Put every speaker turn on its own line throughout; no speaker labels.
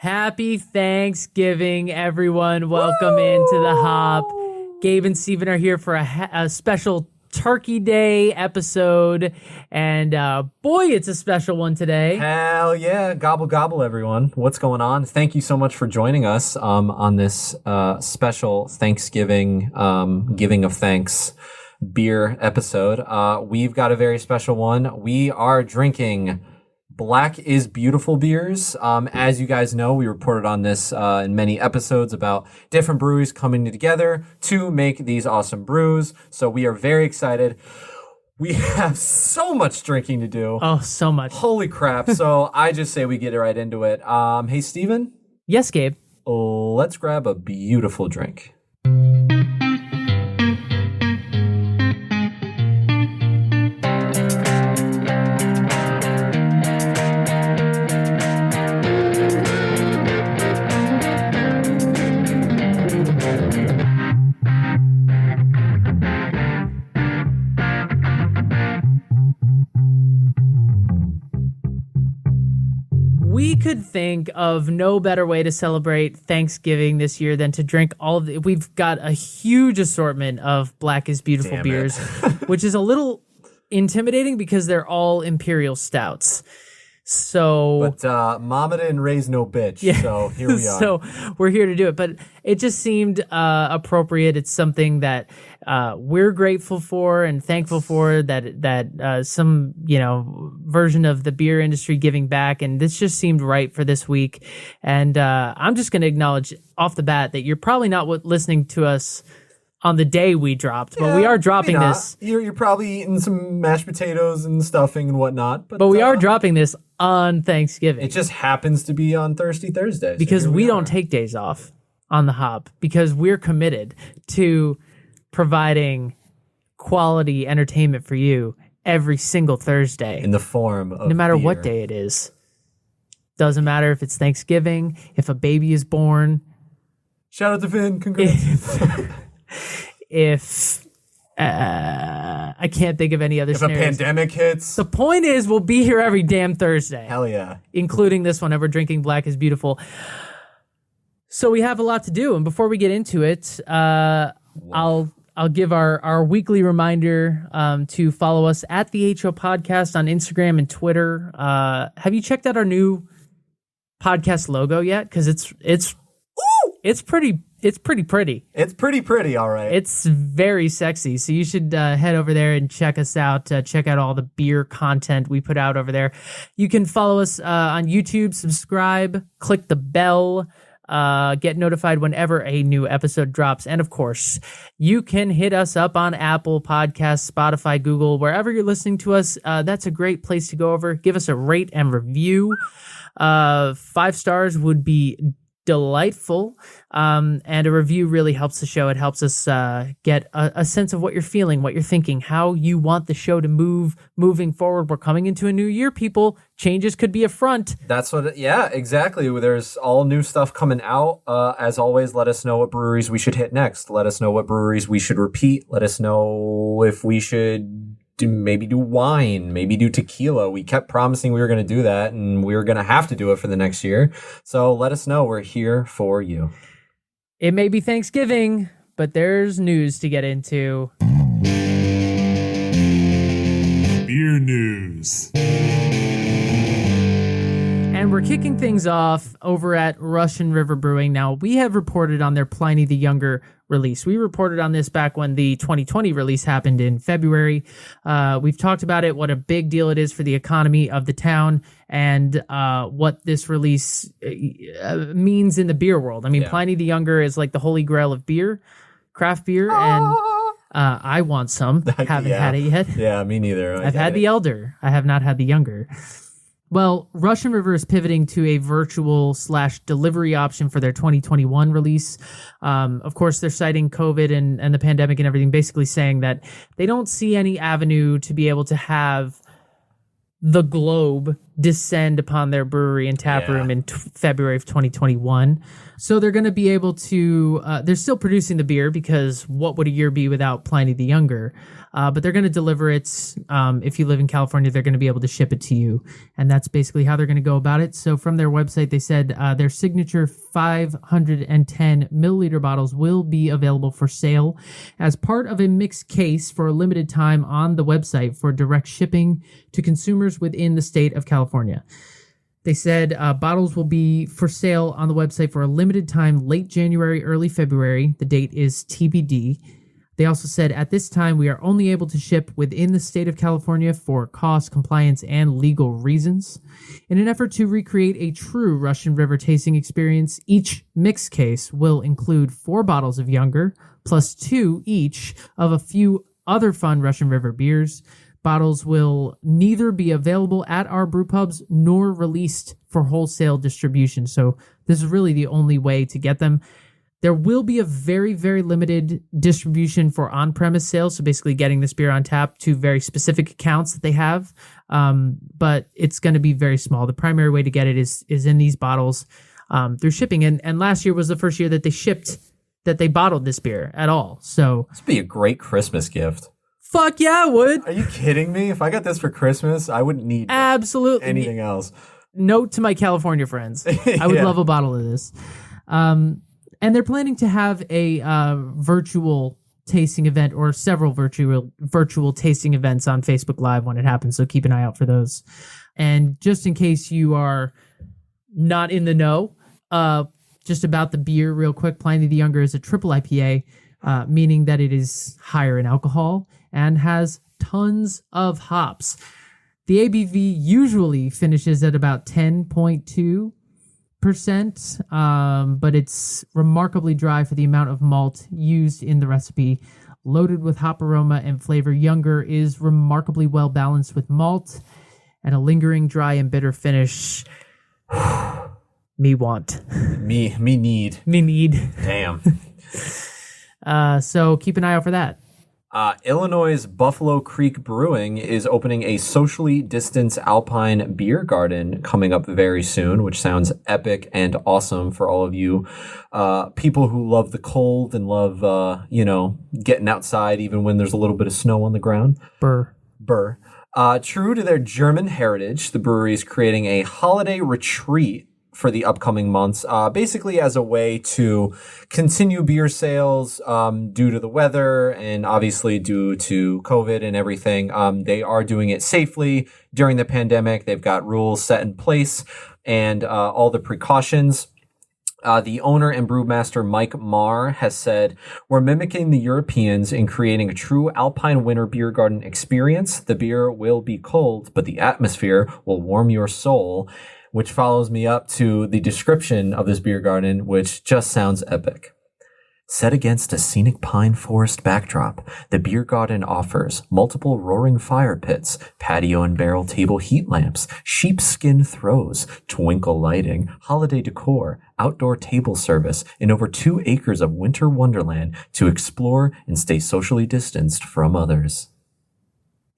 Happy Thanksgiving, everyone. Welcome into the Hop. Gabe and Steven are here for a special Turkey Day episode. And boy, it's a special one today.
Hell yeah. Gobble, gobble, everyone. What's going on? Thank you so much for joining us on this special Thanksgiving giving of thanks beer episode. We've got a very special one. We are drinking Black is Beautiful beers. As you guys know, we reported on this in many episodes about different breweries coming together to make these awesome brews. So we are very excited. We have so much drinking to do.
Oh, so much.
Holy crap. So I just say we get right into it. Hey, Steven?
Yes, Gabe?
Let's grab a beautiful drink.
We could think of no better way to celebrate Thanksgiving this year than to drink all of it. We've got a huge assortment of Black is Beautiful beers, which is a little intimidating because they're all imperial stouts. So,
but Mama didn't raise no bitch,
yeah.
So here we are.
So we're here to do it, but it just seemed appropriate. It's something that we're grateful for and thankful for, that some version of the beer industry giving back, and this just seemed right for this week. And I'm just going to acknowledge off the bat that you're probably not listening to us on the day we dropped, but we are dropping this.
You're probably eating some mashed potatoes and stuffing and whatnot. But
we are dropping this on Thanksgiving.
It just happens to be on Thirsty Thursday.
Because we don't take days off on the Hop, because we're committed to providing quality entertainment for you every single Thursday.
In the form of
no matter
beer.
what day it is. Doesn't matter if it's Thanksgiving, if a baby is born.
Shout out to Finn. Congrats.
If I can't think of any other scenarios.
If a pandemic hits.
The point is, we'll be here every damn Thursday.
Hell yeah.
Including this one, and we're drinking Black is Beautiful. So we have a lot to do, and before we get into it, I'll give our weekly reminder to follow us at the HO Podcast on Instagram and Twitter. Have you checked out our new podcast logo yet? Because it's pretty. It's pretty pretty.
It's pretty pretty, all right.
It's very sexy. So you should head over there and check us out. Check out all the beer content we put out over there. You can follow us on YouTube, subscribe, click the bell, get notified whenever a new episode drops. And of course, you can hit us up on Apple Podcasts, Spotify, Google, wherever you're listening to us. That's a great place to go over. Give us a rate and review. 5 stars would be delightful, and a review really helps the show. It helps us get a sense of what you're feeling, what you're thinking, how you want the show to moving forward. We're coming into a new year, people. Changes could be a front.
That's what yeah, exactly. There's all new stuff coming out. As always, let us know what breweries we should hit next. Let us know what breweries we should repeat. Let us know if we should maybe do wine, maybe do tequila. We kept promising we were going to do that, and we were going to have to do it for the next year. So let us know. We're here for you.
It may be Thanksgiving, but there's news to get into.
Beer news.
And we're kicking things off over at Russian River Brewing. Now, we have reported on their Pliny the Younger release. We reported on this back when the 2020 release happened in February. We've talked about it, what a big deal it is for the economy of the town, and what this release means in the beer world. I mean, Pliny the Younger is like the holy grail of beer, craft beer, and I want some. Haven't had it yet.
Yeah, me neither.
I've had the Elder. I have not had the Younger. Well, Russian River is pivoting to a virtual/delivery option for their 2021 release. Of course, they're citing COVID and the pandemic and everything, basically saying that they don't see any avenue to be able to have the globe descend upon their brewery and tap room in February of 2021. So they're going to be able to, they're still producing the beer because what would a year be without Pliny the Younger? But they're going to deliver it. If you live in California, they're going to be able to ship it to you. And that's basically how they're going to go about it. So from their website, they said their signature 510 milliliter bottles will be available for sale as part of a mixed case for a limited time on the website for direct shipping to consumers within the state of California. They said bottles will be for sale on the website for a limited time, late January, early February. The date is TBD. They also said at this time, we are only able to ship within the state of California for cost, compliance, and legal reasons. In an effort to recreate a true Russian River tasting experience, each mix case will include 4 bottles of Younger, plus 2 each of a few other fun Russian River beers. Bottles will neither be available at our brew pubs nor released for wholesale distribution. So this is really the only way to get them. There will be a very, very limited distribution for on-premise sales, so basically getting this beer on tap to very specific accounts that they have, but it's going to be very small. The primary way to get it is in these bottles through shipping, and last year was the first year that they bottled this beer at all. So
this would be a great Christmas gift.
Fuck yeah, I would.
Are you kidding me? If I got this for Christmas, I wouldn't need
absolutely
anything else.
Note to my California friends, I would love a bottle of this. And they're planning to have a virtual tasting event or several virtual tasting events on Facebook Live when it happens. So keep an eye out for those. And just in case you are not in the know, just about the beer real quick, Pliny the Younger is a triple IPA, meaning that it is higher in alcohol and has tons of hops. The ABV usually finishes at about 10.2%, but it's remarkably dry for the amount of malt used in the recipe. Loaded with hop aroma and flavor, Younger is remarkably well balanced with malt and a lingering dry and bitter finish. Me want.
Me need.
Me need.
Damn.
So keep an eye out for that.
Illinois' Buffalo Creek Brewing is opening a socially distanced alpine beer garden coming up very soon, which sounds epic and awesome for all of you people who love the cold and love, getting outside even when there's a little bit of snow on the ground.
Burr.
True to their German heritage, the brewery is creating a holiday retreat for the upcoming months, basically as a way to continue beer sales due to the weather and obviously due to COVID and everything. They are doing it safely during the pandemic. They've got rules set in place and all the precautions. The owner and brewmaster Mike Marr has said, "We're mimicking the Europeans in creating a true alpine winter beer garden experience. The beer will be cold, but the atmosphere will warm your soul," which follows me up to the description of this beer garden, which just sounds epic. Set against a scenic pine forest backdrop, the beer garden offers multiple roaring fire pits, patio and barrel table heat lamps, sheepskin throws, twinkle lighting, holiday decor, outdoor table service, and over 2 acres of winter wonderland to explore and stay socially distanced from others.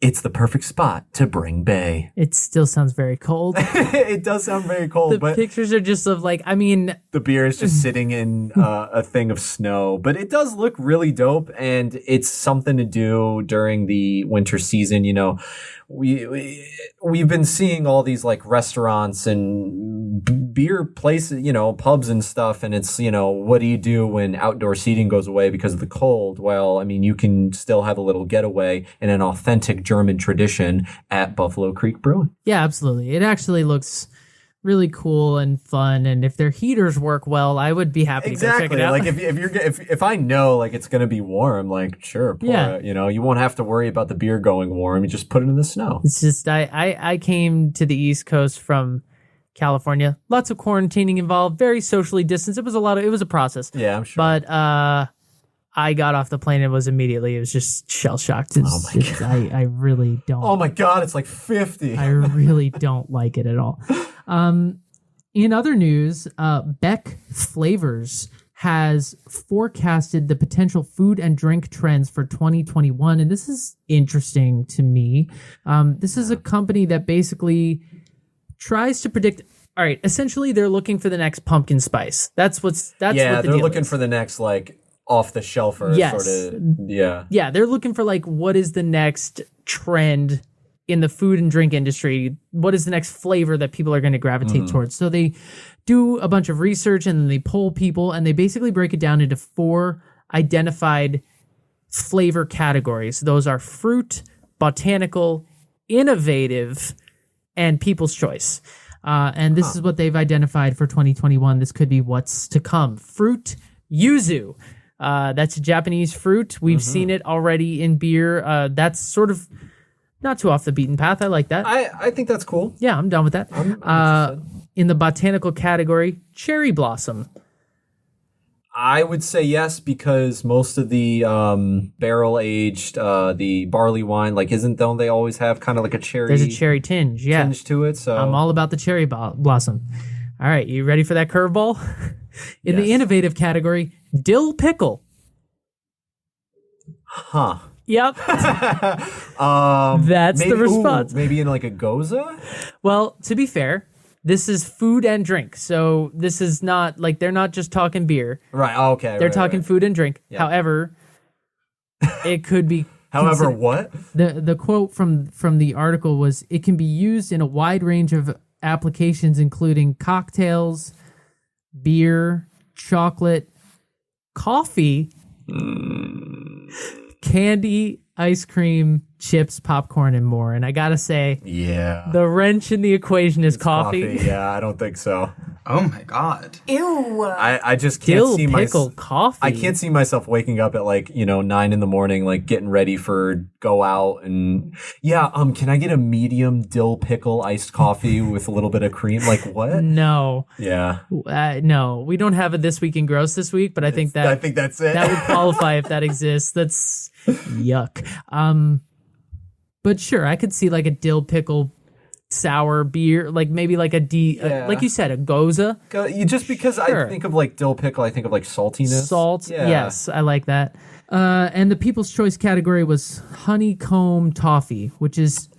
It's the perfect spot to bring Bay.
It still sounds very cold.
It does sound very cold, but
pictures are just of
the beer is just sitting in a thing of snow, but it does look really dope, and it's something to do during the winter season. We've been seeing all these like restaurants and beer places, pubs and stuff, and it's, what do you do when outdoor seating goes away because of the cold? Well, you can still have a little getaway in an authentic German tradition at Buffalo Creek Brewing.
Yeah, absolutely. It actually looks really cool and fun, and if their heaters work well, I would be happy to go check it out.
Like if I know like it's gonna be warm, like sure, pour it, you won't have to worry about the beer going warm. You just put it in the snow.
It's just I came to the East Coast from California. Lots of quarantining involved, very socially distanced. It was a process.
Yeah, I'm sure.
But I got off the plane and it was just shell shocked. I really don't.
Oh my God, it's like 50.
I really don't like it at all. In other news, Beck Flavors has forecasted the potential food and drink trends for 2021. And this is interesting to me. This is a company that basically tries to predict. All right, essentially, they're looking for the next pumpkin spice. That's what the
they're
deal
looking
is.
for the next like off the shelfer
Yes.
sort of. Yeah.
Yeah, they're looking for like what is the next trend in the food and drink industry? What is the next flavor that people are going to gravitate towards? So they do a bunch of research and then they poll people and they basically break it down into 4 identified flavor categories. Those are fruit, botanical, innovative, and people's choice. And this is what they've identified for 2021. This could be what's to come. Fruit, yuzu. That's a Japanese fruit. We've seen it already in beer. That's sort of not too off the beaten path. I like that.
I think that's cool.
Yeah, I'm down with that.
I'm interested.
In the botanical category, cherry blossom.
I would say yes, because most of the barrel aged, the barley wine, like don't they always have kind of like a cherry?
There's a cherry tinge, yeah.
Tinge to it. So
I'm all about the cherry blossom. All right, you ready for that curveball? In the innovative category, dill pickle.
Huh.
Yep. That's
maybe,
the response.
Maybe in like a Goza?
Well, to be fair, this is food and drink. So this is not like they're not just talking beer.
Right. Okay.
They're talking food and drink.
Yeah.
However, it could be.
However, what?
The quote from the article was, it can be used in a wide range of applications, including cocktails, beer, chocolate, coffee, candy, ice cream, chips, popcorn, and more. And I gotta say,
Yeah.
the wrench in the equation is coffee.
Yeah, I don't think so.
Oh my god.
Ew.
I just can't
Dill
see
pickle coffee.
I can't see myself waking up at like 9 in the morning, like getting ready for go out and can I get a medium dill pickle iced coffee with a little bit of cream? Like what?
No.
Yeah,
No. We don't have a This Week in Gross this week, but I think
I think that's it.
that would qualify if that exists. That's yuck. But sure, I could see like a dill pickle sour beer, like maybe like like you said, a Goza.
Just because
Sure.
I think of like dill pickle, I think of like saltiness.
Salt.
Yeah.
Yes, I like that. And the People's Choice category was honeycomb toffee, which is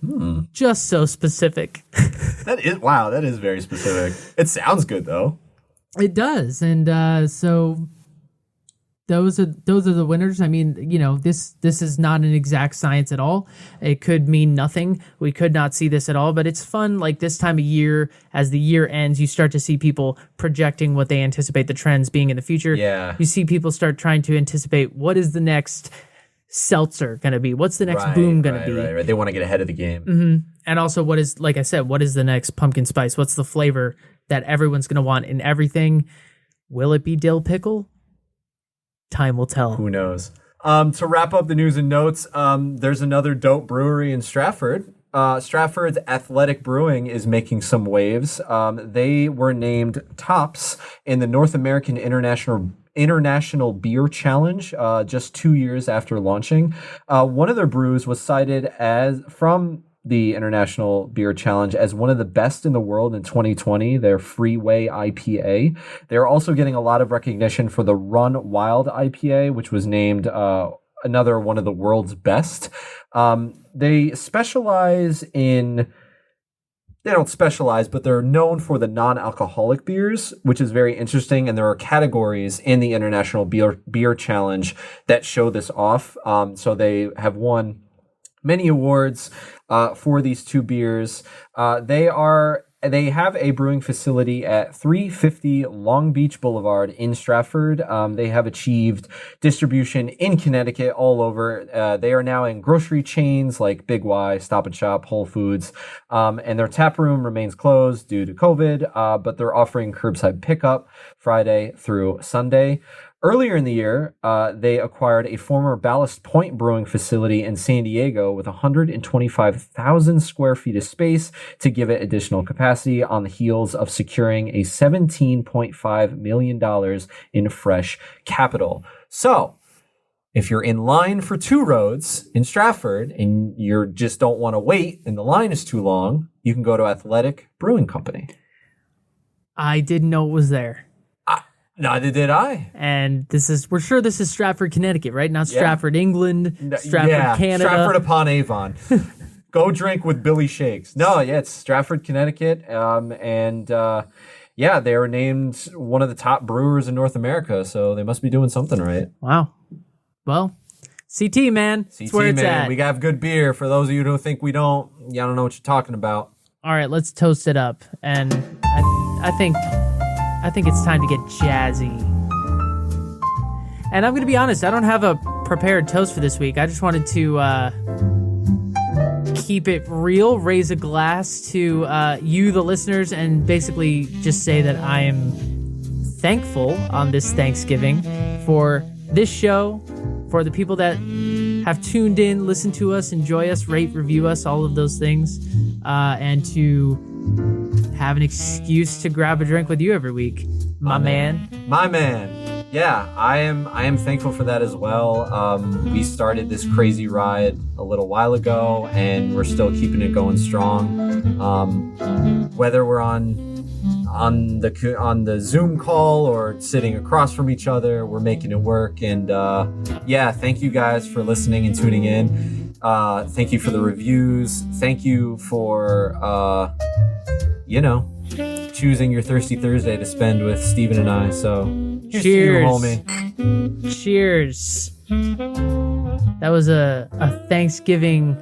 just so specific.
That is very specific. It sounds good though.
It does, and so those are the winners. I mean, this is not an exact science at all. It could mean nothing. We could not see this at all, but it's fun. Like this time of year, as the year ends, you start to see people projecting what they anticipate the trends being in the future.
Yeah.
You see people start trying to anticipate what is the next seltzer going to be? What's the next boom going to be?
Right. They want to get ahead of the game.
And also, what is the next pumpkin spice? What's the flavor that everyone's going to want in everything? Will it be dill pickle? Time will tell.
Who knows? To wrap up the news and notes, there's another dope brewery in Stratford. Stratford's Athletic Brewing is making some waves. They were named tops in the North American International Beer Challenge just 2 years after launching. One of their brews was cited from the International Beer Challenge as one of the best in the world in 2020, their Freeway IPA. They're also getting a lot of recognition for the Run Wild IPA, which was named another one of the world's best. They don't specialize, but they're known for the non-alcoholic beers, which is very interesting. And there are categories in the International Beer Challenge that show this off. So they have won many awards for these two beers. They have a brewing facility at 350 Long Beach Boulevard in Stratford. They have achieved distribution in Connecticut all over. They are now in grocery chains like Big Y, Stop and Shop, Whole Foods, and their tap room remains closed due to COVID, but they're offering curbside pickup Friday through Sunday. Earlier in the year, they acquired a former Ballast Point brewing facility in San Diego with 125,000 square feet of space to give it additional capacity on the heels of securing a $17.5 million in fresh capital. So, if you're in line for Two Roads in Stratford and you just don't want to wait and the line is too long, you can go to Athletic Brewing Company.
I didn't know it was there.
Neither did I.
And we're sure this is Stratford, Connecticut, right? Not Stratford, England, Stratford, Canada.
Stratford upon Avon. Go drink with Billy Shakes. No, yeah, it's Stratford, Connecticut. Yeah, they were named one of the top brewers in North America, so they must be doing something right.
Wow. Well, CT, man. That's where it's at.
We got good beer. For those of you who think we don't, you don't know what you're talking about.
All right, let's toast it up. And I think it's time to get jazzy. And I'm going to be honest, I don't have a prepared toast for this week. I just wanted to keep it real, raise a glass to you, the listeners, and basically just say that I am thankful on this Thanksgiving for this show, for the people that have tuned in, listen to us, enjoy us, rate, review us, all of those things, and to have an excuse to grab a drink with you every week. My man.
Yeah, I am thankful for that as well. We started this crazy ride a little while ago, and we're still keeping it going strong. Whether we're on the Zoom call or sitting across from each other, we're making it work. And yeah, thank you guys for listening and tuning in. Thank you for the reviews. Thank you for choosing your Thirsty Thursday to spend with Steven and I. So cheers to you, homie.
Cheers. That was a Thanksgiving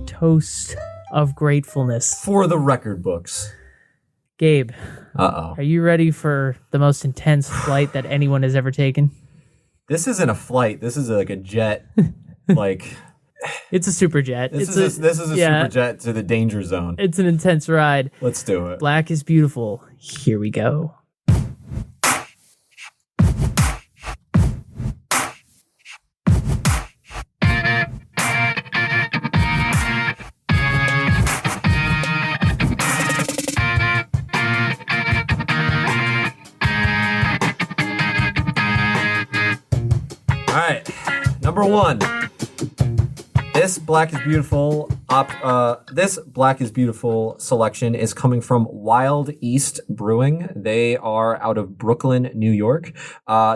toast of gratefulness.
For the record books.
Gabe.
Uh-oh.
Are you ready for the most intense flight that anyone has ever taken?
This isn't a flight. This is like a jet.
It's a super jet.
This is a super jet to the danger zone.
It's an intense ride.
Let's do it.
Black is beautiful. Here we go.
All right, number one. This Black is Beautiful selection is coming from Wild East Brewing. They are out of Brooklyn, New York.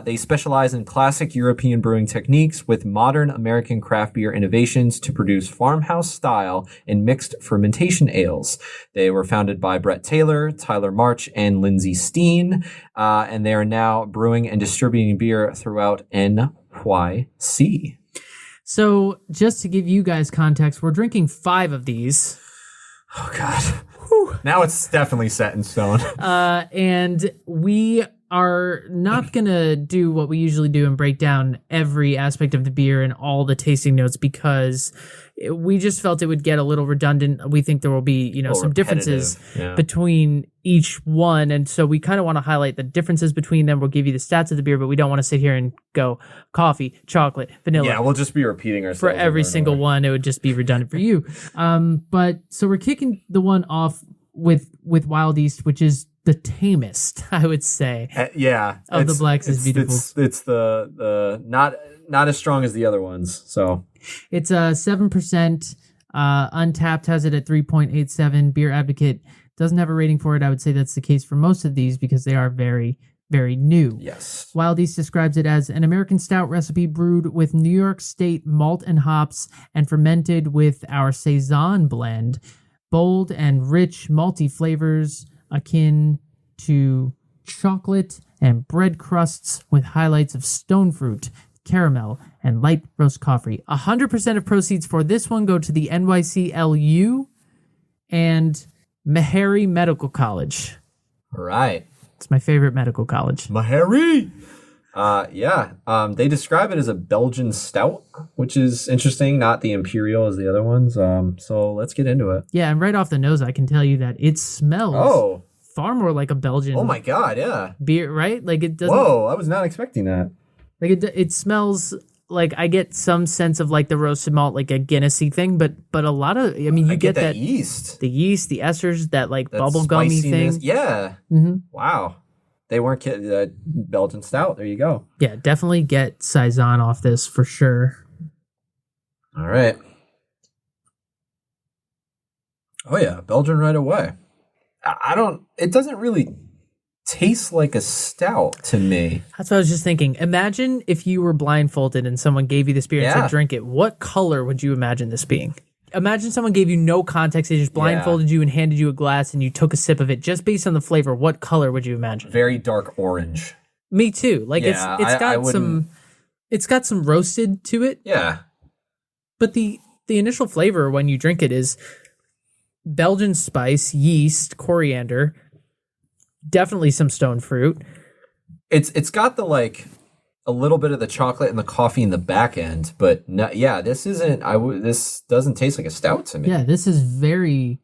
They specialize in classic European brewing techniques with modern American craft beer innovations to produce farmhouse style and mixed fermentation ales. They were founded by Brett Taylor, Tyler March, and Lindsay Steen, and they are now brewing and distributing beer throughout NYC.
So, just to give you guys context, we're drinking 5 of these.
Oh, God. Whew. Now it's definitely set in stone.
And we are not going to do what we usually do and break down every aspect of the beer and all the tasting notes because we just felt it would get a little redundant. We think there will be, some differences between each one. And so we kind of want to highlight the differences between them. We'll give you the stats of the beer, but we don't want to sit here and go coffee, chocolate, vanilla.
Yeah, we'll just be repeating ourselves.
For every single one, it would just be redundant for you. But so we're kicking the one off with Wild East, which is the tamest, I would say.
Of
the Blacks is Beautiful.
It's the not as strong as the other ones. So
it's 7%. Untapped has it at 3.87. Beer Advocate doesn't have a rating for it. I would say that's the case for most of these because they are very, very new.
Yes.
Wild East describes it as an American stout recipe brewed with New York State malt and hops and fermented with our Saison blend. Bold and rich malty flavors akin to chocolate and bread crusts with highlights of stone fruit, caramel, and light roast coffee. 100% of proceeds for this one go to the NYCLU and Meharry Medical College.
All right.
It's my favorite medical college.
Meharry! They describe it as a Belgian stout, which is interesting, not the Imperial as the other ones. So let's get into it.
Yeah, and right off the nose, I can tell you that it smells far more like a Belgian.
Oh my God, yeah.
Beer, right? Like it doesn't.
Whoa, I was not expecting that.
Like it smells like I get some sense of like the roasted malt, like a Guinnessy thing, but a lot of, I mean, you get that
yeast,
the esters, that like bubblegummy thing.
Yeah.
Mm-hmm.
Wow. They weren't kidding. Belgian stout. There you go.
Yeah, definitely get Saison off this for sure.
All right. Oh yeah, Belgian right away. It doesn't really taste like a stout to me.
That's what I was just thinking. Imagine if you were blindfolded and someone gave you this beer and said drink it. What color would you imagine this being? imagine someone gave you no context. They just blindfolded you and handed you a glass and you took a sip of it just based on the flavor. What color would you imagine?
Very dark orange.
Me too. Like it's got some roasted to it.
Yeah.
But the initial flavor when you drink it is Belgian spice, yeast, coriander, definitely some stone fruit.
It's got the a little bit of the chocolate and the coffee in the back end, but no, this isn't. This doesn't taste like a stout to me.
Yeah, this is very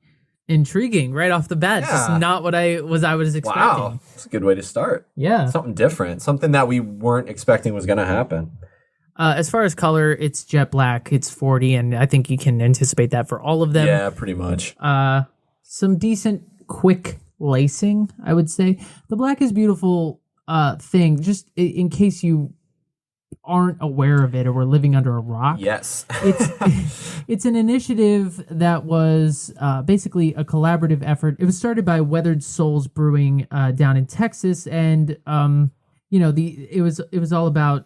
intriguing right off the bat.
Yeah.
Just not what I was expecting.
Wow, that's a good way to start.
Yeah,
something different, something that we weren't expecting was going to happen.
As far as color, it's jet black. It's 40, and I think you can anticipate that for all of them.
Yeah, pretty much.
Some decent, quick lacing, I would say. The black is beautiful thing, just in case you aren't aware of it or were living under a rock.
Yes.
It's an initiative that was basically a collaborative effort. It was started by Weathered Souls Brewing down in Texas, and it was all about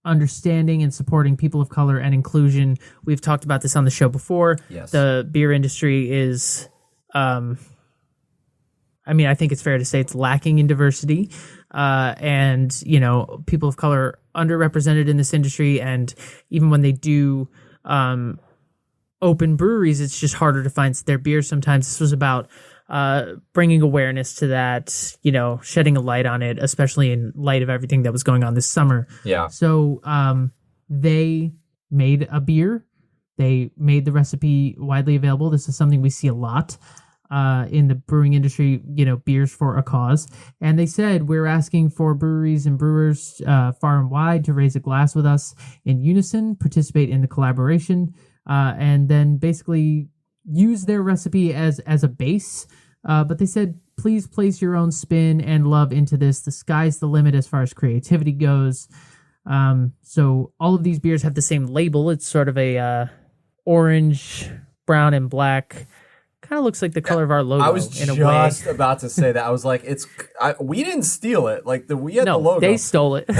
understanding and supporting people of color and inclusion. We've talked about this on the show before.
Yes.
The beer industry is I think it's fair to say it's lacking in diversity, and people of color underrepresented in this industry. And even when they do open breweries, it's just harder to find their beer. Sometimes this was about bringing awareness to that, shedding a light on it, especially in light of everything that was going on this summer.
Yeah.
So they made a beer. They made the recipe widely available. This is something we see a lot in the brewing industry, beers for a cause. And they said, we're asking for breweries and brewers far and wide to raise a glass with us in unison, participate in the collaboration, and then basically use their recipe as a base. But they said, please place your own spin and love into this. The sky's the limit as far as creativity goes. So all of these beers have the same label. It's sort of a orange, brown, and black. Kind of looks like the color of our logo.
I was just about to say that. I was like, we didn't steal it. We had the logo.
They stole it.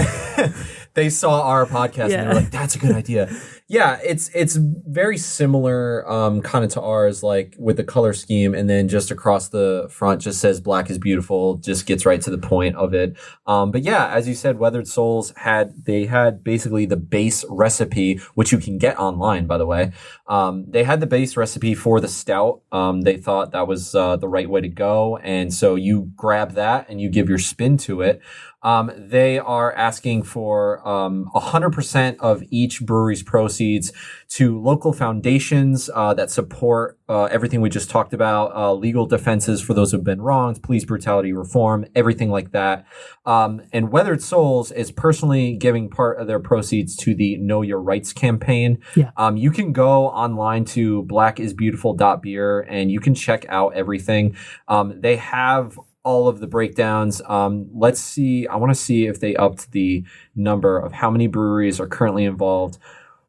They saw our podcast and they were like, that's a good idea. Yeah, it's very similar kind of to ours, with the color scheme, and then just across the front just says black is beautiful, just gets right to the point of it. But yeah, as you said, Weathered Souls had basically the base recipe, which you can get online, by the way. They had the base recipe for the stout. They thought that was the right way to go, and so you grab that and you give your spin to it. They are asking for 100% of each brewery's proceeds to local foundations that support everything we just talked about, legal defenses for those who've been wronged, police brutality reform, everything like that. And Weathered Souls is personally giving part of their proceeds to the Know Your Rights campaign.
Yeah.
You can go online to blackisbeautiful.beer and you can check out everything. They have all of the breakdowns. Let's see. I want to see if they upped the number of how many breweries are currently involved.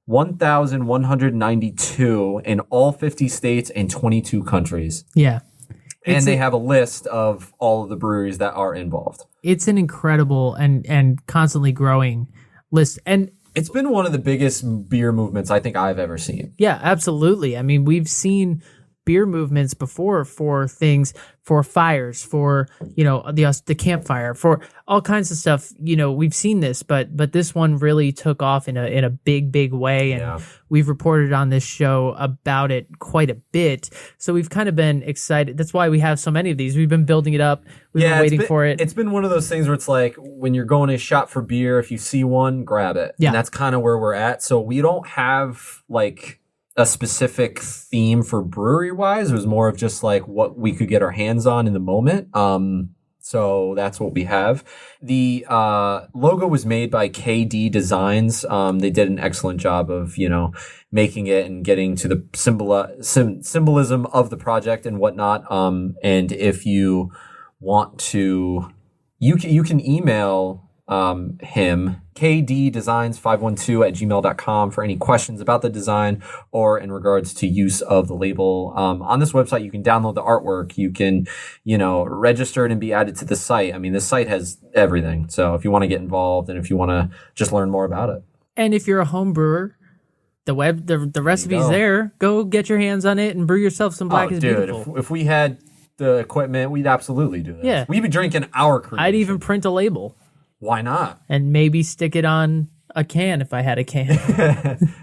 1,192 in all 50 states and 22 countries.
Yeah.
And they have a list of all of the breweries that are involved.
It's an incredible and constantly growing list. And
it's been one of the biggest beer movements I think I've ever seen.
Yeah, absolutely. I mean, we've seen beer movements before for things, for fires, for the campfire, for all kinds of stuff. We've seen this, but this one really took off in a big way, and we've reported on this show about it quite a bit. So we've kind of been excited. That's why we have so many of these. We've been building it up. We've been waiting for it.
It's been one of those things where it's like when you're going to shop for beer, if you see one, grab it.
Yeah,
and that's kind of where we're at. So we don't have a specific theme for brewery wise. It was more of just what we could get our hands on in the moment. So that's what we have. The logo was made by KD Designs. They did an excellent job of, making it and getting to the symbolism of the project and whatnot. And if you want to, you can email him, kddesigns512@gmail.com, for any questions about the design or in regards to use of the label. On this website, you can download the artwork. You can, register it and be added to the site. I mean, this site has everything. So if you want to get involved and if you want to just learn more about it.
And if you're a home brewer, the recipe's there. Go get your hands on it and brew yourself some Black is Beautiful.
If we had the equipment, we'd absolutely do this.
Yeah.
We'd be drinking our creation.
I'd even print a label.
Why not?
And maybe stick it on a can if I had a can.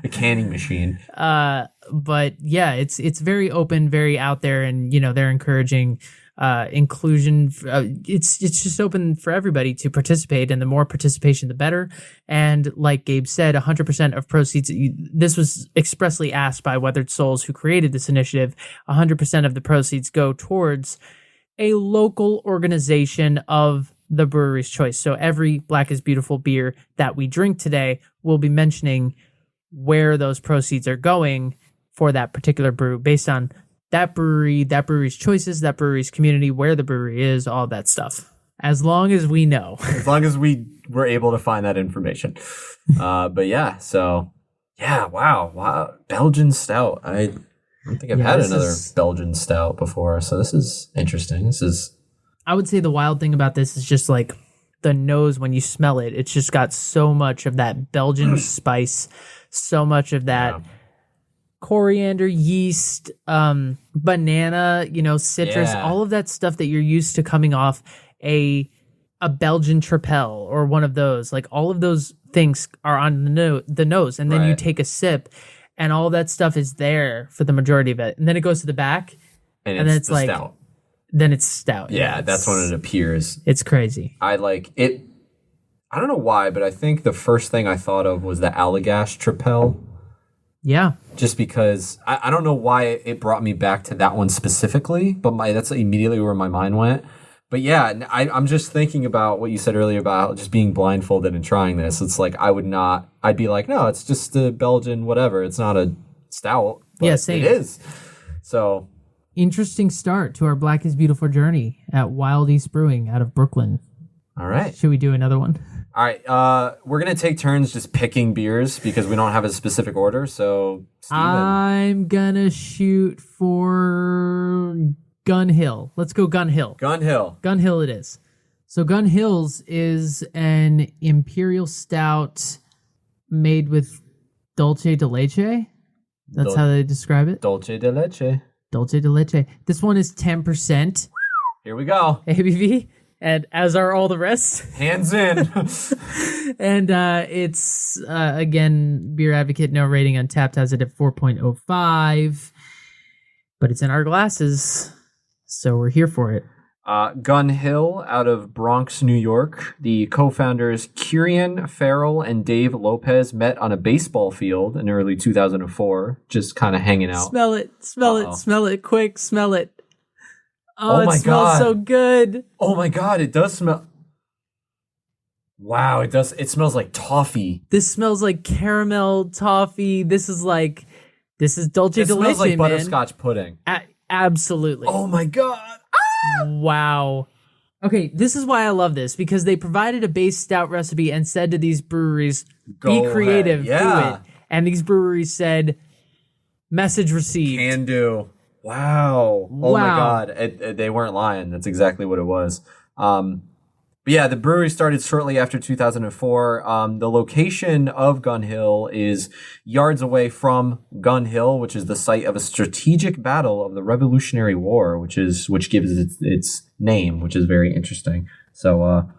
A canning machine.
But yeah, it's very open, very out there, and they're encouraging inclusion. It's just open for everybody to participate, and the more participation, the better. And like Gabe said, 100% of proceeds. This was expressly asked by Weathered Souls, who created this initiative. 100% of the proceeds go towards a local organization of the brewery's choice. So every Black is Beautiful beer that we drink today will be mentioning where those proceeds are going for that particular brew based on that brewery, that brewery's choices, that brewery's community, where the brewery is, all that stuff. As long as we know.
As long as we were able to find that information. But yeah, so yeah, wow. Belgian stout. I don't think I've had another Belgian stout before, so this is interesting.
I would say the wild thing about this is just like the nose when you smell it. It's just got so much of that Belgian spice, so much of that coriander, yeast, banana, citrus, all of that stuff that you're used to coming off a Belgian Tripel or one of those. Like all of those things are on the nose, and then you take a sip, and all that stuff is there for the majority of it, and then it goes to the back, and then it's like stout. Then it's stout.
Yeah, that's when it appears.
It's crazy.
I like it. I don't know why, but I think the first thing I thought of was the Allagash Tripel.
Yeah.
Just because I don't know why it brought me back to that one specifically, but that's immediately where my mind went. But yeah, I'm just thinking about what you said earlier about just being blindfolded and trying this. It's like I'd be like, no, it's just a Belgian whatever. It's not a stout.
Yeah, same.
It is. So.
Interesting start to our Black is Beautiful journey at Wild East Brewing out of Brooklyn.
All right.
Should we do another one?
All right. We're going to take turns just picking beers because we don't have a specific order. So, Steven.
I'm going to shoot for Gun Hill. Let's go Gun Hill.
Gun Hill.
Gun Hill it is. So Gun Hills is an imperial stout made with dulce de leche. That's how they describe it.
Dulce de leche.
Dulce de leche. This one is 10%.
Here we go.
ABV. And as are all the rest.
Hands in.
And it's, again, Beer Advocate, no rating. Untapped has it at 4.05. But it's in our glasses. So we're here for it.
Gun Hill out of Bronx, New York. The co-founders Kieran Farrell and Dave Lopez met on a baseball field in early 2004, just kind of hanging out.
Smell it, smell it, quick, smell it.
Oh my
it smells
God.
so good.
Oh my God, it does smell. Wow, it does. It smells like toffee.
This smells like caramel toffee. This is dulce de leche,
It smells like
man.
butterscotch pudding.
Absolutely.
Oh my God.
Wow. Okay, this is why I love this, because they provided a base stout recipe and said to these breweries, be creative, do it. And these breweries said, message received.
Can do. Wow. Oh my God. They weren't lying. That's exactly what it was. But yeah, the brewery started shortly after 2004. The location of Gun Hill is yards away from Gun Hill, which is the site of a strategic battle of the Revolutionary War, which gives it its name, which is very interesting. So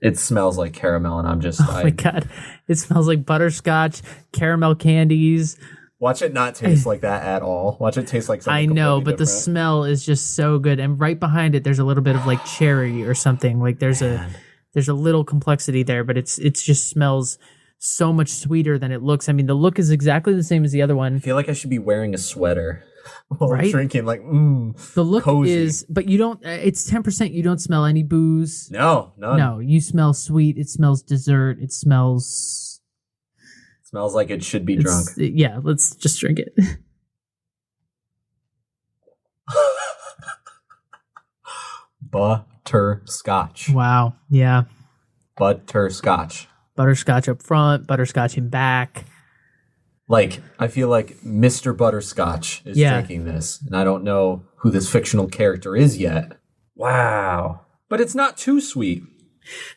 it smells like caramel, and
Oh my God. It smells like butterscotch, caramel candies.
Watch it not taste like that at all. Watch it taste like something
I know, but
different.
the smell is just so good. And right behind it, there's a little bit of like cherry or something. Like there's a little complexity there, but it's just smells so much sweeter than it looks. I mean, the look is exactly the same as the other one.
I feel like I should be wearing a sweater while
Right?
drinking. Like,
the look
cozy.
is, but you don't. It's 10%. You don't smell any booze.
No, none.
No, you smell sweet. It smells dessert. It smells.
Smells like it should be drunk.
Yeah, let's just drink it.
Butterscotch.
Wow. Yeah.
Butterscotch.
Butterscotch up front, butterscotch in back.
Like, I feel like Mr. Butterscotch is drinking this, and I don't know who this fictional character is yet. Wow. But it's not too sweet.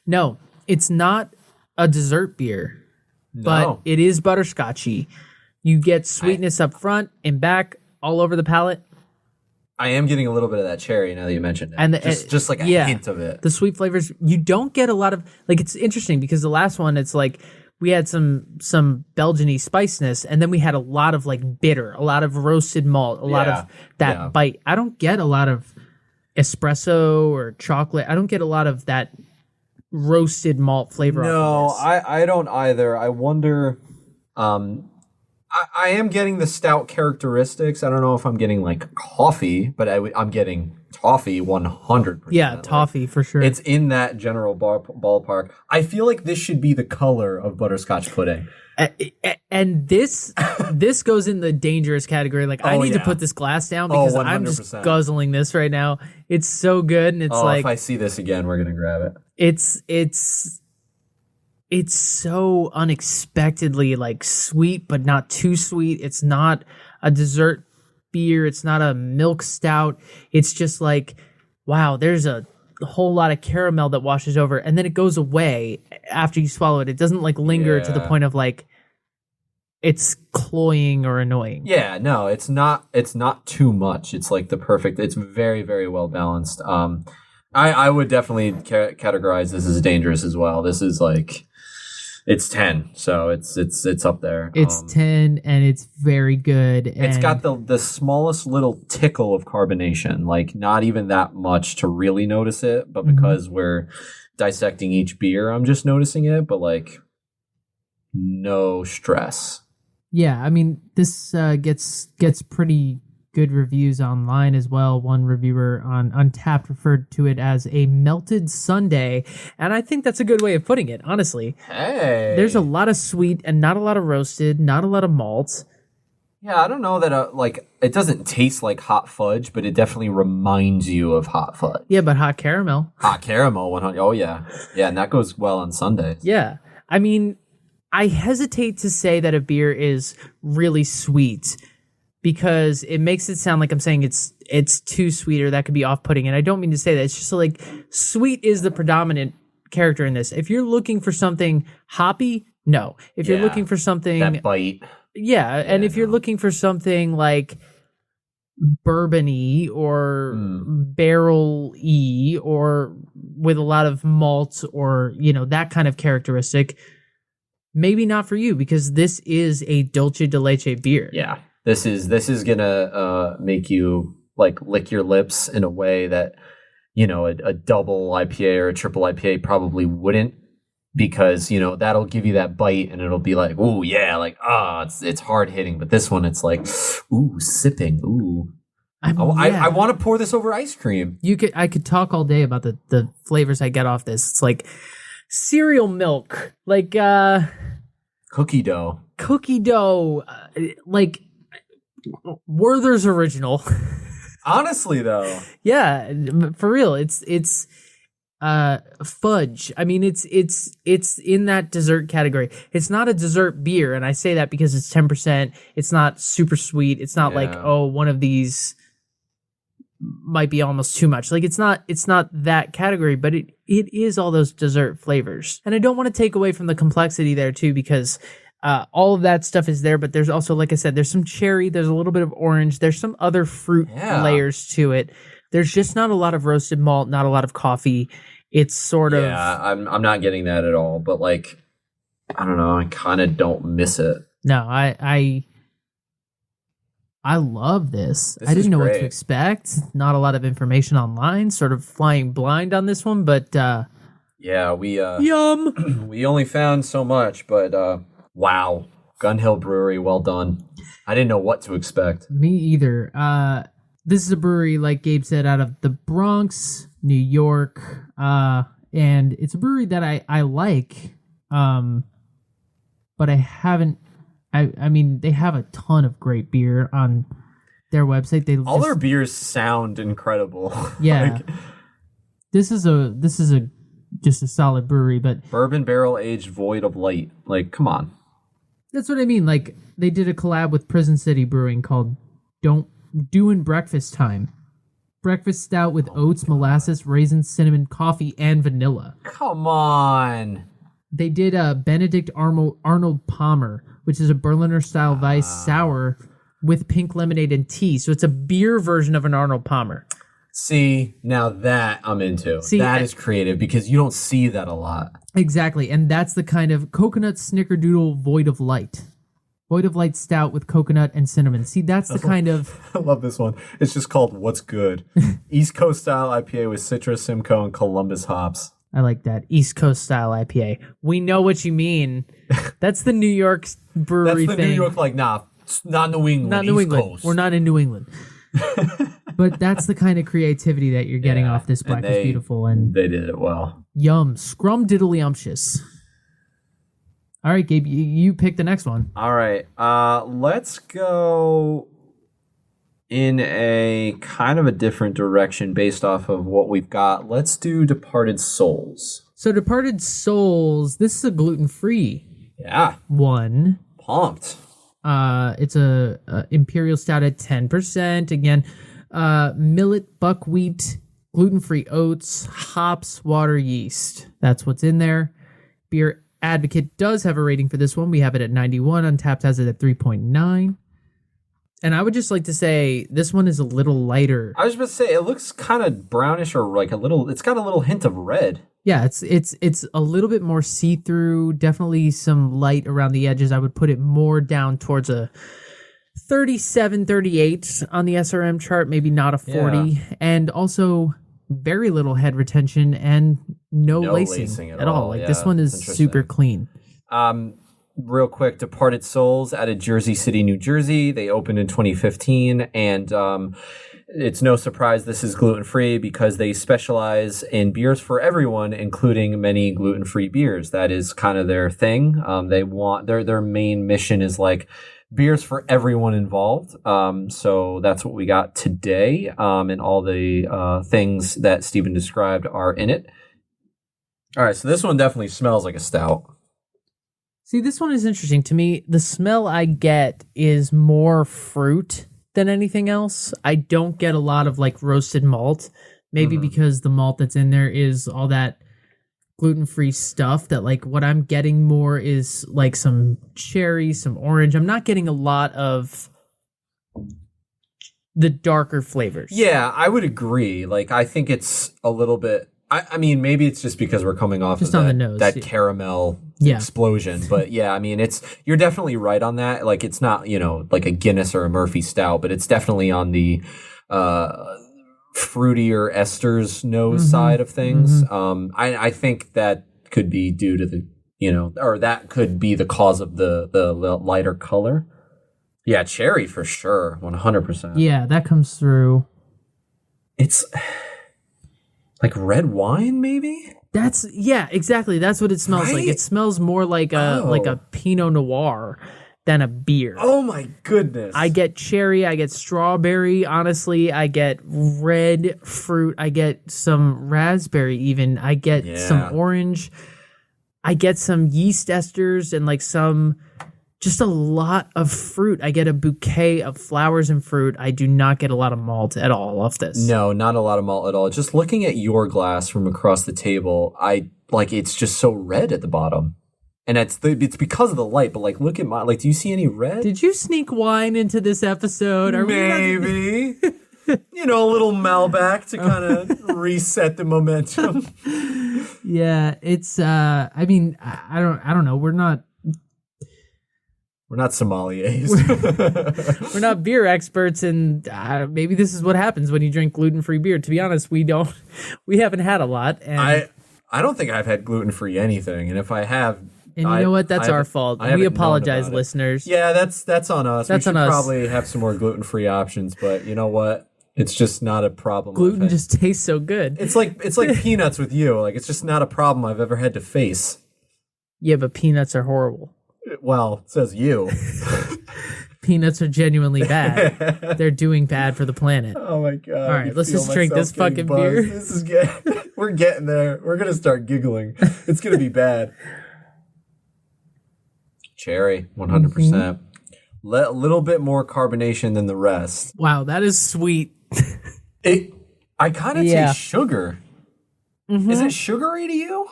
No, it's not a dessert beer, but it is butterscotchy. You get sweetness up front and back, all over the palate.
I am getting a little bit of that cherry now that you mentioned it.
And
just like a hint of it.
The sweet flavors, you don't get a lot of, like, it's interesting because the last one, it's like we had some Belgian-y spiciness, and then we had a lot of like bitter, a lot of roasted malt, a lot of that bite. I don't get a lot of espresso or chocolate. I don't get a lot of that roasted malt flavor.
No, I don't either. I wonder. I am getting the stout characteristics. I don't know if I'm getting like coffee, but I'm getting toffee 100%.
Yeah, toffee for sure.
It's in that general ballpark. I feel like this should be the color of butterscotch pudding.
And this goes in the dangerous category. Like, I need to put this glass down because I'm just guzzling this right now. It's so good, and it's like,
if I see this again, we're gonna grab it.
It's so unexpectedly like sweet, but not too sweet. It's not a dessert beer. It's not a milk stout. It's just like, wow, there's a whole lot of caramel that washes over, and then it goes away after you swallow it. It doesn't like linger to the point of like it's cloying or annoying.
Yeah, no, it's not too much. It's like the perfect, it's very, very well balanced. I would definitely categorize this as dangerous as well. This is like, it's 10, so it's up there.
It's 10, and it's very good. And
it's got the smallest little tickle of carbonation, like not even that much to really notice it, but because we're dissecting each beer, I'm just noticing it, but like no stress.
Yeah, I mean, this gets pretty good reviews online as well. One reviewer on Untapped referred to it as a melted sundae, and I think that's a good way of putting it, honestly.
Hey.
There's a lot of sweet and not a lot of roasted, not a lot of malt.
Yeah, I don't know that, like, it doesn't taste like hot fudge, but it definitely reminds you of hot fudge.
Yeah, but hot caramel.
Hot caramel, 100. Oh, yeah. Yeah, and that goes well on Sundays.
Yeah. I mean, I hesitate to say that a beer is really sweet, because it makes it sound like I'm saying it's too sweet, or that could be off-putting, and I don't mean to say that. It's just like sweet is the predominant character in this. If you're looking for something hoppy, no. If you're looking for something
that bite,
and if you're looking for something like bourbon-y or barrel-y or with a lot of malt or that kind of characteristic, maybe not for you, because this is a dulce de leche beer.
Yeah. This is gonna make you like lick your lips in a way that a double IPA or a triple IPA probably wouldn't, because that'll give you that bite and it'll be like, ooh yeah, like it's hard hitting. But this one, it's like, ooh, sipping, ooh. I want to pour this over ice cream.
I could talk all day about the flavors I get off this. It's like cereal milk, like
cookie dough,
like Werther's original.
Honestly, though.
Yeah, for real. It's fudge. I mean, it's in that dessert category. It's not a dessert beer, and I say that because it's 10%. It's not super sweet. It's not like, oh, one of these might be almost too much. Like, it's not that category, but it is all those dessert flavors. And I don't want to take away from the complexity there too, because all of that stuff is there, but there's also, like I said, there's some cherry, there's a little bit of orange, there's some other fruit layers to it. There's just not a lot of roasted malt, not a lot of coffee. It's sort of...
Yeah, I'm not getting that at all, but like, I don't know, I kind of don't miss it.
No, I love this. I didn't know what to expect. Not a lot of information online, sort of flying blind on this one, but...
yeah, we...
Yum!
We only found so much, but... Wow. Hill Brewery, well done. I didn't know what to expect.
Me either. This is a brewery, like Gabe said, out of the Bronx, New York. And it's a brewery that I like. But I haven't... I mean, they have a ton of great beer on their website.
All their beers sound incredible.
Yeah. This is just a solid brewery, but...
Bourbon barrel aged void of light. Like, come on.
That's what I mean. Like, they did a collab with Prison City Brewing called Doin' Breakfast Time. Breakfast stout with oats, molasses, raisins, cinnamon, coffee, and vanilla.
Come on.
They did Benedict Arnold Palmer, which is a Berliner style Weiss sour with pink lemonade and tea. So it's a beer version of an Arnold Palmer.
See, now that I'm into. That is creative because you don't see that a lot.
Exactly. And that's the kind of coconut snickerdoodle void of light. Void of light stout with coconut and cinnamon. See, that's the kind of...
I love this one. It's just called What's Good. East Coast style IPA with Citra, Simcoe, and Columbus hops.
I like that. East Coast style IPA. We know what you mean. That's the New York brewery thing.
That's the New York, like, nah, it's not New England,
not New
East
England.
Coast.
We're not in New England. But that's the kind of creativity that you're getting off this Black is Beautiful. And
they did it well.
Yum. Scrum-diddly-umptious. All right, Gabe, you pick the next one.
All right. Let's go in a kind of a different direction based off of what we've got. Let's do Departed Souls.
So Departed Souls, this is a gluten-free one.
Pumped.
It's a Imperial Stout at 10%. Again, millet, buckwheat, gluten-free oats, hops, water, yeast. That's what's in there. Beer Advocate does have a rating for this one. We have it at 91. Untapped has it at 3.9. And I would just like to say this one is a little lighter.
I was about to say it looks kind of brownish or like it's got a little hint of red.
Yeah, it's a little bit more see-through, definitely some light around the edges. I would put it more down towards a 37, 38 on the SRM chart, maybe not a 40. Yeah. And also very little head retention and no lacing at all. Like this one is super clean.
Real quick, Departed Souls out of Jersey City, New Jersey. They opened in 2015, and it's no surprise this is gluten-free because they specialize in beers for everyone, including many gluten-free beers. That is kind of their thing. They want their main mission is like beers for everyone involved. So that's what we got today. And all the things that Stephen described are in it. All right, so this one definitely smells like a stout.
See, this one is interesting to me. The smell I get is more fruit than anything else. I don't get a lot of like roasted malt, maybe because the malt that's in there is all that gluten-free stuff that like what I'm getting more is like some cherry, some orange. I'm not getting a lot of the darker flavors.
Yeah, I would agree. Like, I think it's a little bit, I mean, maybe it's just because we're coming off just of that, the nose, that caramel explosion. But yeah, I mean, you're definitely right on that. Like, it's not, like a Guinness or a Murphy Stout, but it's definitely on the fruitier esters nose side of things. I think that could be due to the, or that could be the cause of the lighter color. Yeah, cherry for sure, 100%.
Yeah, that comes through.
It's like red wine, maybe?
Exactly. That's what it smells like. It smells more like a Pinot Noir than a beer.
Oh my goodness.
I get cherry, I get strawberry, honestly, I get red fruit, I get some raspberry even, I get some orange, I get some yeast esters and like just a lot of fruit. I get a bouquet of flowers and fruit. I do not get a lot of malt at all off this.
No, not a lot of malt at all. Just looking at your glass from across the table, it's just so red at the bottom. And it's because of the light, but like, look at my, like, do you see any red?
Did you sneak wine into this episode?
Maybe. A little Malbec to kind of reset the momentum.
Yeah, it's, I don't know. We're not
sommeliers.
We're not beer experts, and maybe this is what happens when you drink gluten-free beer. To be honest, we haven't had a lot. And
I don't think I've had gluten-free anything, and if I have,
and you know what? That's our fault. We apologize, listeners.
Yeah, that's on us.
That's on us.
Probably have some more gluten-free options, but you know what? It's just not a problem.
Gluten just tastes so good.
It's like peanuts with you. Like, it's just not a problem I've ever had to face.
Yeah, but peanuts are horrible.
Well, says you.
Peanuts are genuinely bad. They're doing bad for the planet.
Oh my god!
All right, let's just drink this fucking beer.
This is we're getting there. We're gonna start giggling. It's gonna be bad. Cherry, 100%. A little bit more carbonation than the rest.
Wow, that is sweet.
I kind of taste sugar. Is it sugary to you?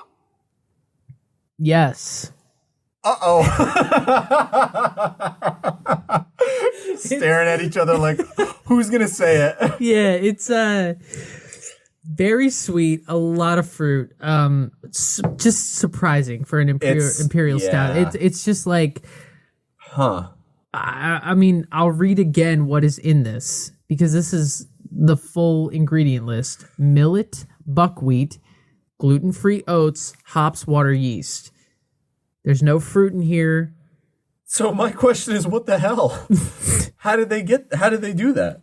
Yes.
Uh-oh. Staring at each other like, who's going to say it?
Yeah, it's very sweet, a lot of fruit. Just surprising for an imperial stout. It's just like, I mean, I'll read again what is in this because this is the full ingredient list: millet, buckwheat, gluten-free oats, hops, water, yeast. There's no fruit in here.
So my question is, what the hell? How did they do that?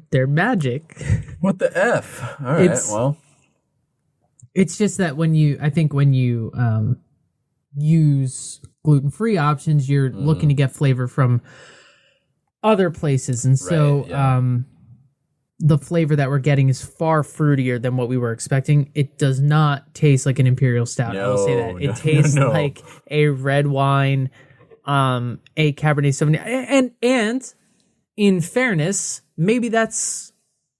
They're magic.
What the F? All right,
it's just that when you use gluten-free options, you're looking to get flavor from other places, and so the flavor that we're getting is far fruitier than what we were expecting. It does not taste like an imperial stout. I will say that it tastes like a red wine, a Cabernet Sauvignon, and in fairness, maybe that's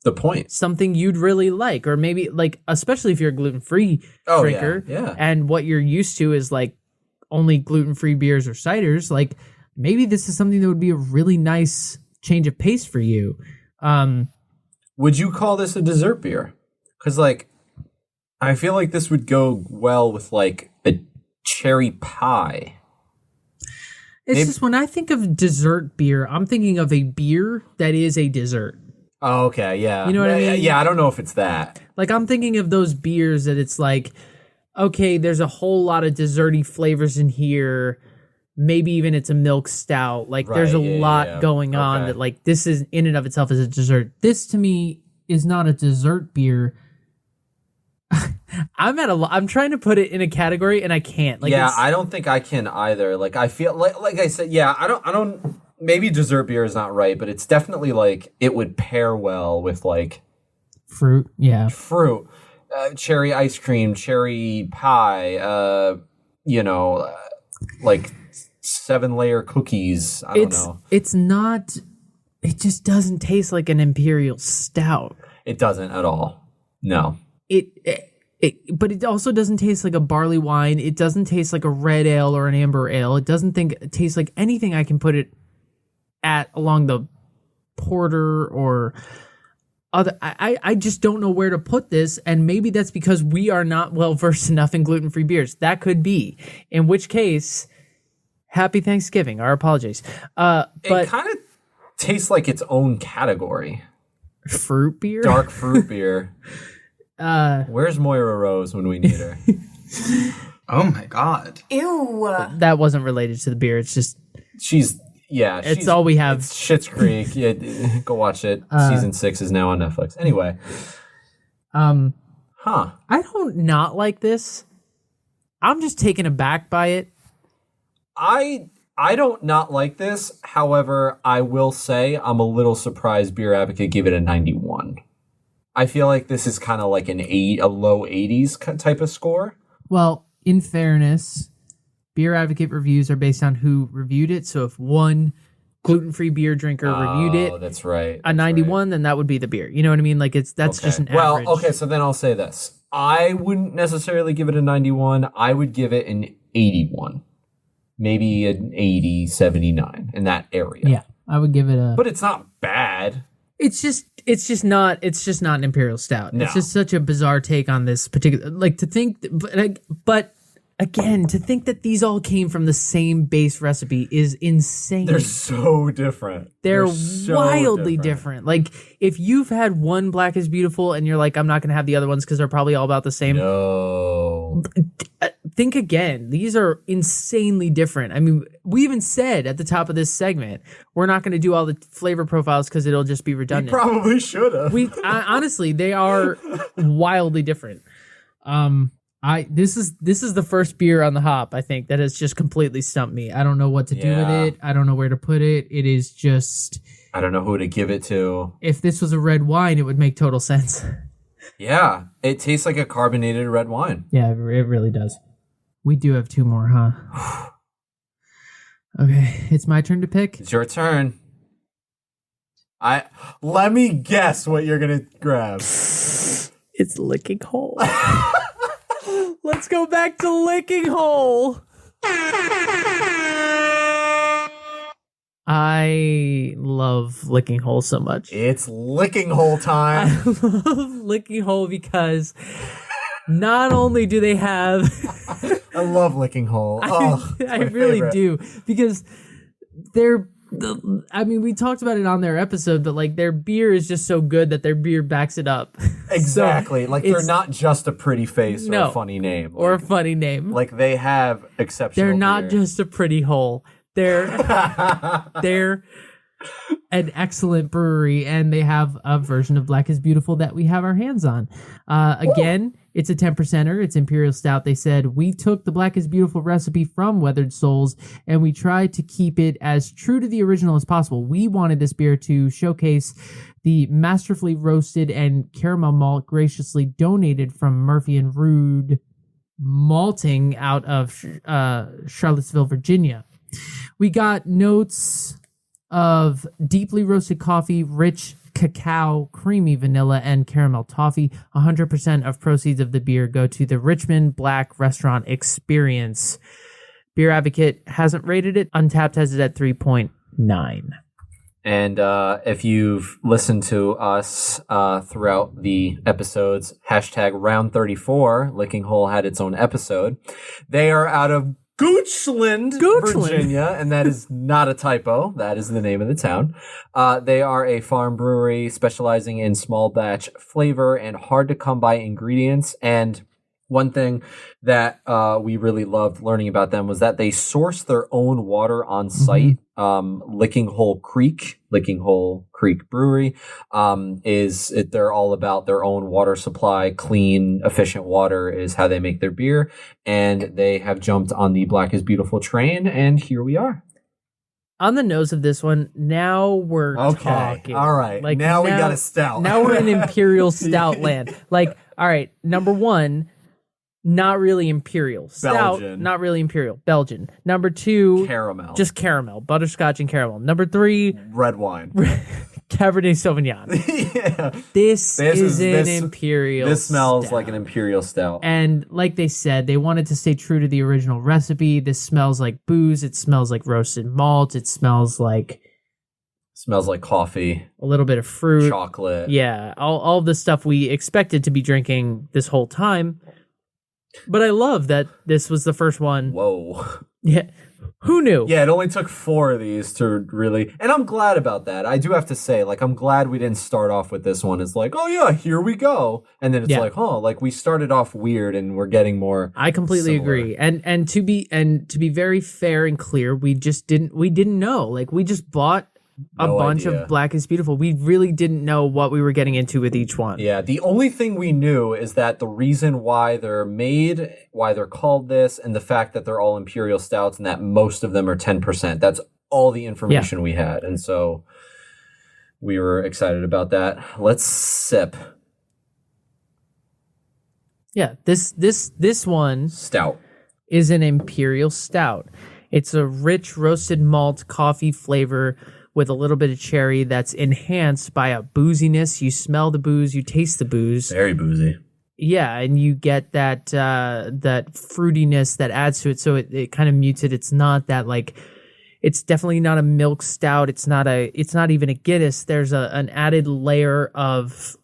the point.
Something you'd really like, or maybe like, especially if you're a gluten-free drinker, and what you're used to is like only gluten-free beers or ciders. Like maybe this is something that would be a really nice change of pace for you.
Would you call this a dessert beer? Because like, I feel like this would go well with like a cherry pie.
It's just when I think of dessert beer, I'm thinking of a beer that is a dessert.
Oh, okay, yeah.
You know what I mean?
Yeah, I don't know if it's that.
Like, I'm thinking of those beers that it's like, okay, there's a whole lot of desserty flavors in here. Maybe even it's a milk stout. Like, there's a lot going on that, like, this is in and of itself is a dessert. This, to me, is not a dessert beer. I'm trying to put it in a category and I can't. Like,
I don't think I can either. Like, I feel like I said, I don't. Maybe dessert beer is not right, but it's definitely like it would pair well with like
fruit. Yeah,
fruit, cherry ice cream, cherry pie. Like 7-layer cookies. I don't know.
It's not. It just doesn't taste like an imperial stout.
It doesn't at all. No.
But it also doesn't taste like a barley wine. It doesn't taste like a red ale or an amber ale. It doesn't taste like anything I can put it at along the porter or other. I just don't know where to put this, and maybe that's because we are not well versed enough in gluten-free beers. That could be. In which case, happy Thanksgiving. Our apologies. But
it kind of tastes like its own category.
Fruit beer?
Dark fruit beer. Where's Moira Rose when we need her?
Oh my God.
Ew.
That wasn't related to the beer. It's just
it's
all we have.
It's Schitt's Creek. Yeah, go watch it. Season 6 is now on Netflix. Anyway.
I don't not like this. I'm just taken aback by it.
I don't not like this. However, I will say I'm a little surprised Beer Advocate gave it a 91. I feel like this is kind of like a low 80s type of score.
Well, in fairness, Beer Advocate reviews are based on who reviewed it. So if one gluten-free beer drinker reviewed it,
that's right.
A 91, then that would be the beer. You know what I mean? Like just an average.
Well, okay, so then I'll say this. I wouldn't necessarily give it a 91. I would give it an 81. Maybe an 80, 79 in that area.
Yeah, I would give it a...
But it's not bad.
It's just not an imperial stout.
No.
It's just such a bizarre take on this particular, like to think, but again, to think that these all came from the same base recipe is insane.
They're so different.
They're so wildly different. Like if you've had one Black is Beautiful and you're like, I'm not going to have the other ones because they're probably all about the same.
No.
Think again. These are insanely different. I mean, we even said at the top of this segment, we're not going to do all the flavor profiles because it'll just be redundant.
We probably should have.
Honestly, they are wildly different. This is the first beer on the hop, I think, that has just completely stumped me. I don't know what to do with it. I don't know where to put it. It is just...
I don't know who to give it to.
If this was a red wine, it would make total sense.
Yeah, it tastes like a carbonated red wine.
Yeah, it really does. We do have two more, huh? Okay, it's my turn to pick.
It's your turn. Let me guess what you're gonna grab.
It's Lickinghole. Let's go back to Lickinghole. I love Lickinghole so much.
It's Lickinghole time.
I love Lickinghole because not only do they have...
I love Lickinghole. Oh,
I really do, because they're... I mean, we talked about it on their episode, but like their beer is just so good that their beer backs it up.
Exactly.
So
like they're not just a pretty face or
No.
a funny name.
Or a
Like,
funny name.
like they have exceptional
They're not
beer.
just a pretty hole. They're an excellent brewery, and they have a version of Black is Beautiful that we have our hands on. Again, it's a 10%er. It's Imperial Stout. They said, we took the Black is Beautiful recipe from Weathered Souls, and we tried to keep it as true to the original as possible. We wanted this beer to showcase the masterfully roasted and caramel malt graciously donated from Murphy and Rood Malting out of Charlottesville, Virginia. We got notes of deeply roasted coffee, rich cacao, creamy vanilla, and caramel toffee. 100% of proceeds of the beer go to the Richmond Black Restaurant Experience. Beer Advocate hasn't rated it. Untapped has it at 3.9.
And if you've listened to us throughout the episodes, hashtag round 34, Lickinghole had its own episode. They are out of Goochland, Virginia, and that is not a typo. That is the name of the town. They are a farm brewery specializing in small batch flavor and hard to come by ingredients. And one thing that we really loved learning about them was that they source their own water on site. Lickinghole Creek Brewery they're all about their own water supply. Clean, efficient water is how they make their beer, and they have jumped on the Black is Beautiful train, and here we are.
On the nose of this one, now we're talking.
All right. Like now we got a stout.
Now we're in Imperial Stout land. Like, all right, number one, not really Imperial. Stout,
Belgian.
not really Imperial. Belgian. Number two,
Caramel.
just caramel. Butterscotch and caramel. Number three,
red wine.
Cabernet Sauvignon.
Yeah.
This is an Imperial
This smells
stout.
like an Imperial Stout.
And like they said, they wanted to stay true to the original recipe. This smells like booze. It smells like roasted malt. It smells like
coffee.
a little bit of fruit.
Chocolate.
Yeah, all the stuff we expected to be drinking this whole time. But I love that this was the first one.
Whoa.
Yeah. Who knew?
Yeah, it only took 4 of these to really... And I'm glad about that. I do have to say, like, I'm glad we didn't start off with this one. It's like, oh yeah, here we go. And then it's like, huh, like we started off weird and we're getting more
I completely
similar.
agree. And to be very fair and clear, we didn't know. Like, we just bought a bunch of Black is Beautiful. We really didn't know what we were getting into with each one.
Yeah, the only thing we knew is that the reason why they're made, why they're called this, and the fact that they're all Imperial Stouts and that most of them are 10%. That's all the information we had. And so we were excited about that. Let's sip.
Yeah, this one
Stout.
is an Imperial Stout. It's a rich roasted malt coffee flavor with a little bit of cherry that's enhanced by a booziness. You smell the booze, you taste the booze.
Very boozy.
Yeah, and you get that that fruitiness that adds to it, so it kind of mutes it. It's not that like, it's definitely not a milk stout. It's not even a Guinness. There's an added layer of,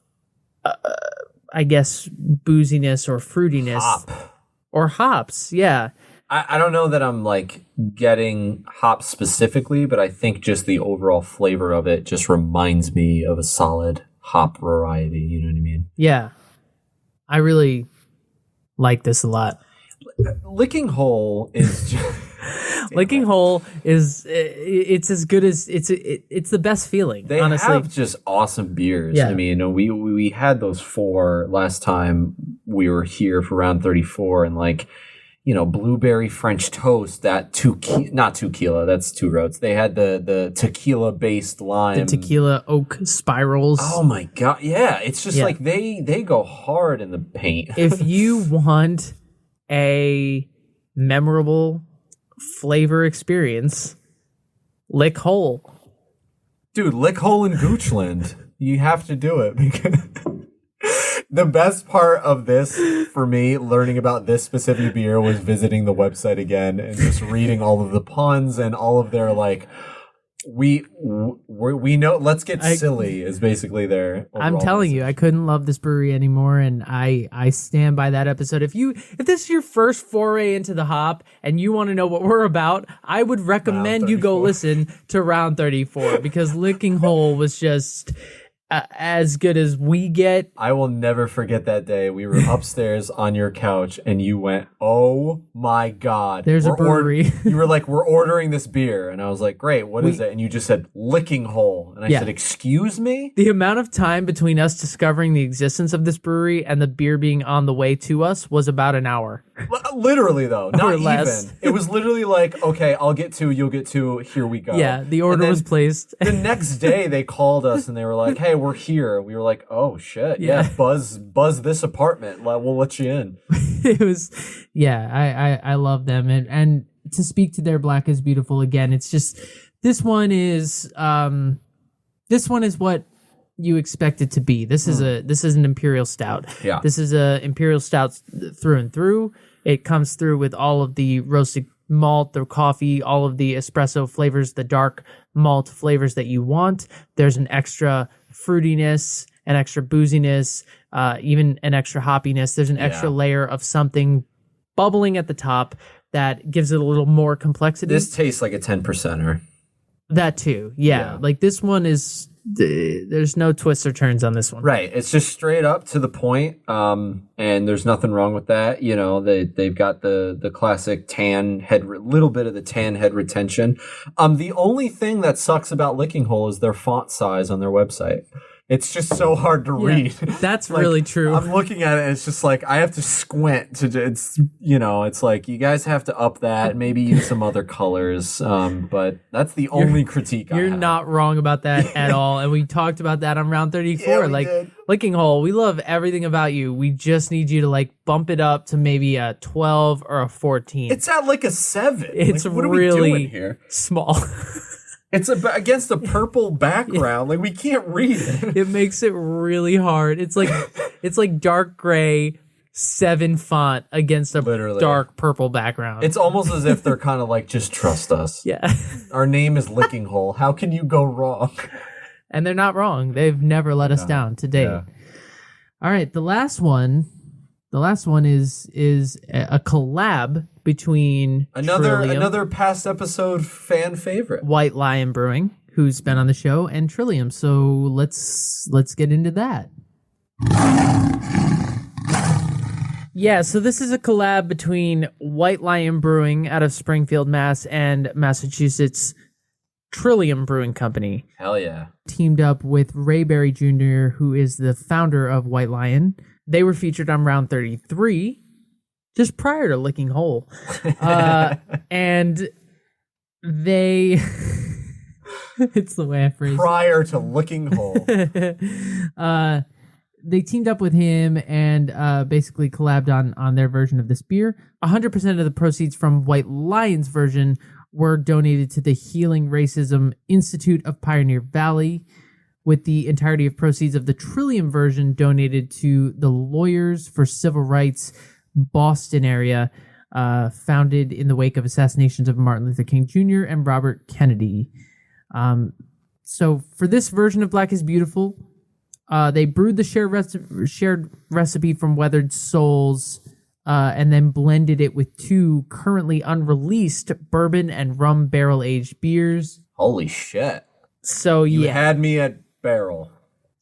I guess, booziness or fruitiness.
Hop.
Or hops, yeah.
I don't know that I'm like getting hops specifically, but I think just the overall flavor of it just reminds me of a solid hop variety. You know what I mean?
Yeah. I really like this a lot.
Lickinghole is just...
Lickinghole is, it's as good as, it's the best feeling,
They
honestly.
have just awesome beers.
Yeah.
I mean, we had those 4 last time we were here for round 34, and like, you know, blueberry French toast, that not tequila, that's 2 roads. They had the tequila based lime.
The tequila oak spirals.
Oh my God. Yeah. It's just like they go hard in the paint.
If you want a memorable flavor experience, lick hole.
Dude, Lickinghole in Goochland. You have to do it because The best part of this for me, learning about this specific beer, was visiting the website again and just reading all of the puns and all of their like, we know, let's get silly is basically their.
I'm telling you, I couldn't love this brewery anymore, and I stand by that episode. If this is your first foray into the hop and you want to know what we're about, I would recommend you go listen to Round 34 because Lickinghole was just as good as we get.
I will never forget that day. We were upstairs on your couch and you went, "Oh my God.
There's a brewery."
You were like, "We're ordering this beer." And I was like, "Great, what is it?" And you just said, "Lickinghole." And I said, "Excuse me?"
The amount of time between us discovering the existence of this brewery and the beer being on the way to us was about an hour.
Literally, though. Not even.
Less.
It was literally like, okay, I'll get two, you'll get two, here we go.
Yeah, the order was placed.
The next day, they called us and they were like, "Hey, we're here." We were like, "Oh, shit. Yeah, buzz this apartment. We'll let you in."
It was, I love them. And to speak to their Black is Beautiful again, it's just, this one is what you expect it to be. This is an imperial stout.
Yeah.
This is a imperial stout through and through. It comes through with all of the roasted malt, the coffee, all of the espresso flavors, the dark malt flavors that you want. There's an extra fruitiness, an extra booziness, even an extra hoppiness. There's an extra layer of something bubbling at the top that gives it a little more complexity.
This tastes like a 10%er.
That too. Yeah. Like this one is, there's no twists or turns on this one.
Right. It's just straight up to the point. And there's nothing wrong with that. You know, they've got the classic tan head, little bit of the tan head retention. The only thing that sucks about Lickinghole is their font size on their website. It's just so hard to read.
That's really true.
I'm looking at it and it's just like, I have to squint it's like, you guys have to up that, maybe use some other colors. But that's the only critique I have.
You're not wrong about that at all. And we talked about that on Round 34.
Yeah, we did.
Lickinghole, we love everything about you. We just need you to like bump it up to maybe a 12 or a 14.
It's at like a 7.
It's
like, what
really
are we doing here?
Small.
It's against a purple background. Like, we can't read it.
It makes it really hard. It's like dark gray 7 font against a dark purple background.
It's almost as if they're kind of like, just trust us.
Yeah.
Our name is Lickinghole. How can you go wrong?
And they're not wrong. They've never let us down to date. Yeah. All right, the last one is a collab between
another past episode fan favorite,
White Lion Brewing, who's been on the show, and Trillium. So let's get into that. Yeah, so this is a collab between White Lion Brewing out of Springfield, Mass, and Massachusetts Trillium Brewing Company.
Hell yeah.
Teamed up with Ray Berry Jr., who is the founder of White Lion. They were featured on Round 33, just prior to Lickinghole. And they... it's the way I phrase it.
Prior to Lickinghole.
They teamed up with him and basically collabed on their version of this beer. 100% of the proceeds from White Lion's version were donated to the Healing Racism Institute of Pioneer Valley, with the entirety of proceeds of the Trillium version donated to the Lawyers for Civil Rights Boston area, founded in the wake of assassinations of Martin Luther King Jr. and Robert Kennedy. So for this version of Black is Beautiful, they brewed the shared recipe from Weathered Souls, and then blended it with 2 currently unreleased bourbon and rum barrel-aged beers.
Holy shit.
So
you had me at barrel.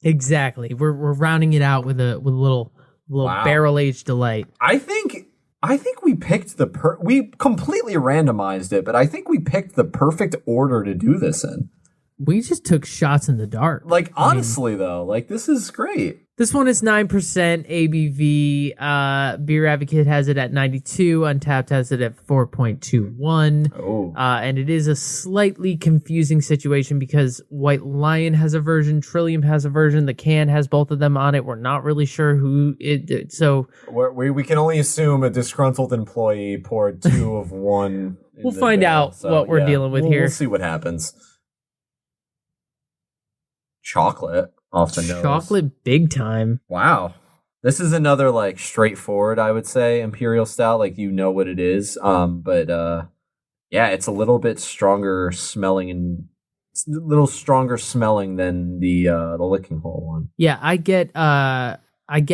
Exactly. We're rounding it out with a little barrel-aged delight.
I think we picked we completely randomized it, but I think we picked the perfect order to do this in.
We just took shots in the dark.
Like, honestly, though, like, this is great.
This one is 9% ABV. Beer Advocate has it at 92. Untapped has it at 4.21.
Oh.
And it is a slightly confusing situation because White Lion has a version, Trillium has a version, the can has both of them on it. We're not really sure who it. So
we can only assume a disgruntled employee poured 2 of one.
We'll find out what we're dealing with here.
We'll see what happens. Chocolate off the nose.
Chocolate big time.
Wow. This is another like straightforward, I would say, imperial stout. Like you know what it is. But yeah, it's a little bit stronger smelling and it's a little stronger smelling than the Lickinghole one.
Yeah, I get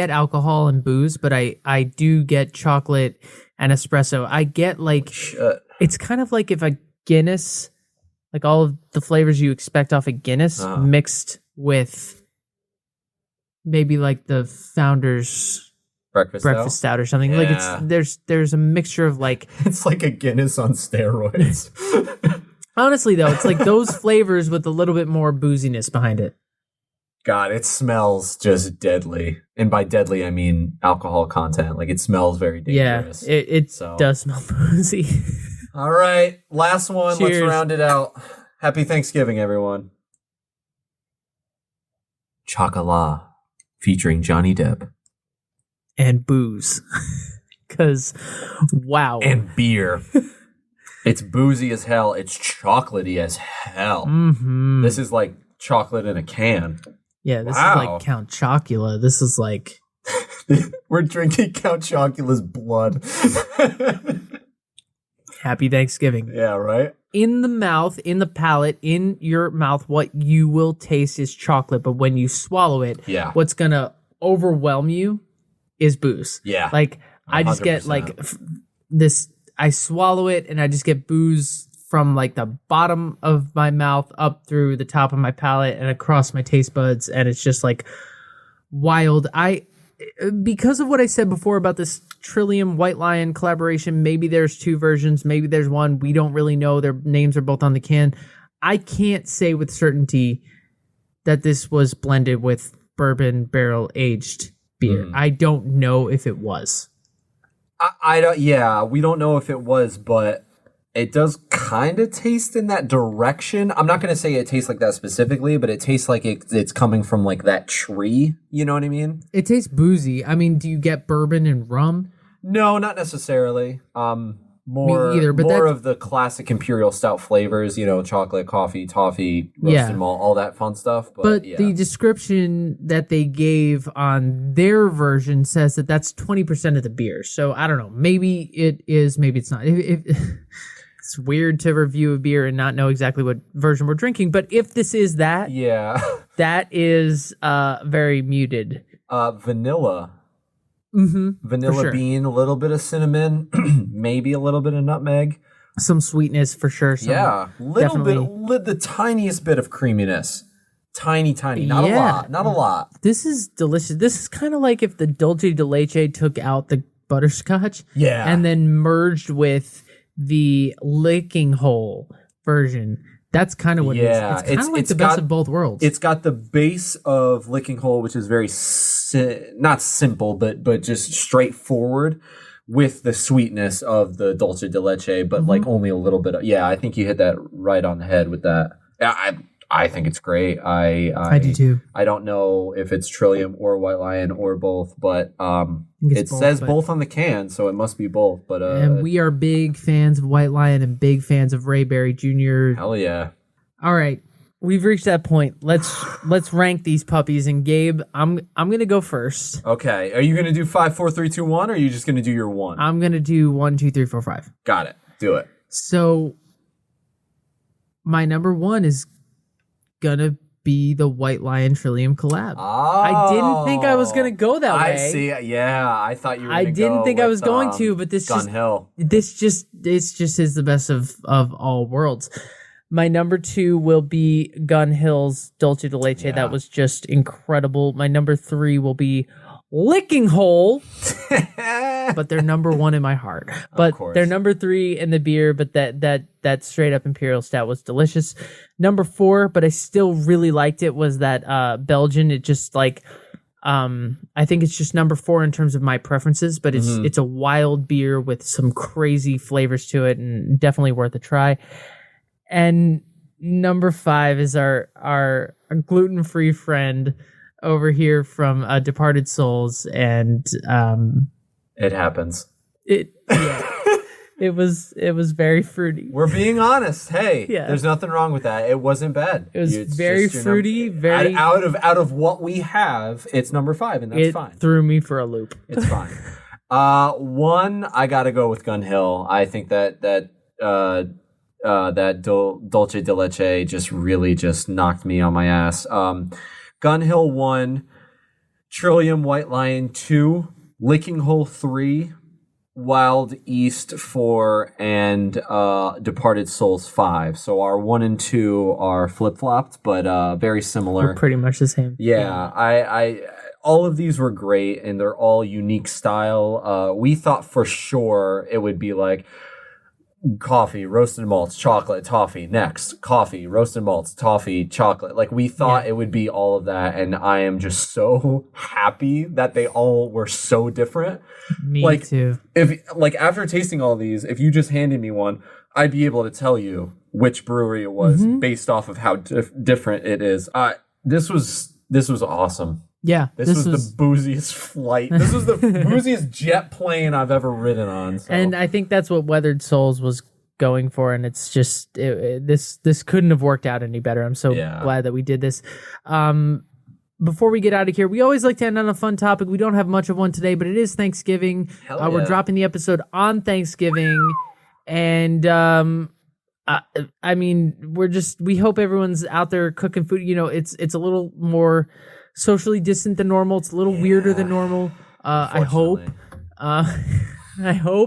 alcohol and booze, but I do get chocolate and espresso. I get like it's kind of like if a Guinness, like all of the flavors you expect off a Guinness, mixed with maybe like the Founder's breakfast stout or something.
Yeah.
Like there's a mixture of like
it's like a Guinness on steroids.
Honestly though, it's like those flavors with a little bit more booziness behind it.
God, it smells just deadly. And by deadly, I mean alcohol content. Like, it smells very dangerous.
Yeah, it does smell boozy.
All right, last one.
Cheers.
Let's round it out. Happy Thanksgiving, everyone. Chocolat, featuring Johnny Depp.
And booze. Because, wow.
And beer. It's boozy as hell. It's chocolatey as hell.
Mm-hmm.
This is like chocolate in a can.
Yeah, this is like Count Chocula. This is like...
We're drinking Count Chocula's blood.
Happy Thanksgiving.
Yeah, right?
In the mouth, in the palate, in your mouth, what you will taste is chocolate. But when you swallow it, what's going to overwhelm you is booze.
Yeah.
Like, I just
100%.
get like this... I swallow it and I just get booze from like the bottom of my mouth up through the top of my palate and across my taste buds, and it's just like wild. Because of what I said before about this Trillium White Lion collaboration, maybe there's two versions, maybe there's one, we don't really know. Their names are both on the can. I can't say with certainty that this was blended with bourbon barrel aged beer. I don't know if it was.
I don't. Yeah, we don't know if it was, but it does kind of taste in that direction. I'm not going to say it tastes like that specifically, but it tastes like it's coming from like that tree. You know what I mean?
It tastes boozy. I mean, do you get bourbon and rum?
No, not necessarily. More
Me either, but
more of the classic imperial stout flavors. You know, chocolate, coffee, toffee, roasted malt, all that fun stuff. But
the description that they gave on their version says that that's 20% of the beer. So I don't know. Maybe it is. Maybe it's not. It's weird to review a beer and not know exactly what version we're drinking. But if this is that, that is very muted.
Vanilla.
Mm-hmm,
Vanilla bean, a little bit of cinnamon, maybe a little bit of nutmeg.
Some sweetness for sure.
Little bit, the tiniest bit of creaminess. Tiny, not a lot.
This is delicious. This is kind of like if the dulce de leche took out the butterscotch and then merged with the Lickinghole version. That's kind of what it is. It's kind of like the best of both worlds.
It's got the base of Lickinghole, which is very not simple, but just straightforward, with the sweetness of the dulce de leche, but like only a little bit. I think you hit that right on the head with that. I think it's great. I
do too.
I don't know if it's Trillium or White Lion or both, but it says both on the can, so it must be both. But
and we are big fans of White Lion and big fans of Ray Berry Jr.
Hell yeah!
All right, we've reached that point. Let's rank these puppies. And Gabe, I'm gonna go first.
Okay, are you gonna do 5, 4, 3, 2, 1, or are you just gonna do your one?
I'm gonna do 1, 2, 3, 4, 5.
Got it. Do it.
So my number one is gonna be the White Lion Trillium collab.
Oh,
I didn't think I was gonna go that way.
I see. Yeah, I thought you were.
I didn't think I was going to, but this
Hill.
This just is the best of all worlds. My number 2 will be Gun Hill's Dulce de Leche. Yeah. That was just incredible. My number 3 will be Lickinghole, but they're number 1 in my heart. But they're number 3 in the beer. But that straight up imperial stout was delicious. Number 4, but I still really liked it, was that Belgian. It just like I think it's just number 4 in terms of my preferences. But it's a wild beer with some crazy flavors to it, and definitely worth a try. And number 5 is our gluten-free friend over here from Departed Souls, and
it happens.
It was very fruity.
We're being honest. Hey,
Yeah.
there's nothing wrong with that. It wasn't bad.
It was
It's
very
just your
fruity, very.
out of what we have, it's number 5, and that's
It
fine.
threw me for a loop.
It's fine. One, I gotta go with Gun Hill. I think that Dolce de Leche just really just knocked me on my ass. Gun Hill 1, Trillium White Lion 2, Lickinghole 3, Wild East 4, and Departed Souls 5. So our 1 and 2 are flip-flopped, but very similar.
We're pretty much the same.
Yeah, I all of these were great, and they're all unique style. We thought for sure it would be like coffee, roasted malts, chocolate, toffee. Next, coffee, roasted malts, toffee, chocolate. Like we thought it would be all of that, and I am just so happy that they all were so different.
Me too.
If after tasting all these, if you just handed me one, I'd be able to tell you which brewery it was based off of how different it is. This was awesome.
Yeah,
This was the booziest flight. This was the booziest jet plane I've ever ridden on. So.
And I think that's what Weathered Souls was going for, and it's just this couldn't have worked out any better. I'm so glad that we did this. Before we get out of here, we always like to end on a fun topic. We don't have much of one today, but it is Thanksgiving. We're dropping the episode on Thanksgiving, and I mean, we hope everyone's out there cooking food. You know, it's a little more socially distant than normal. It's a little weirder than normal. I hope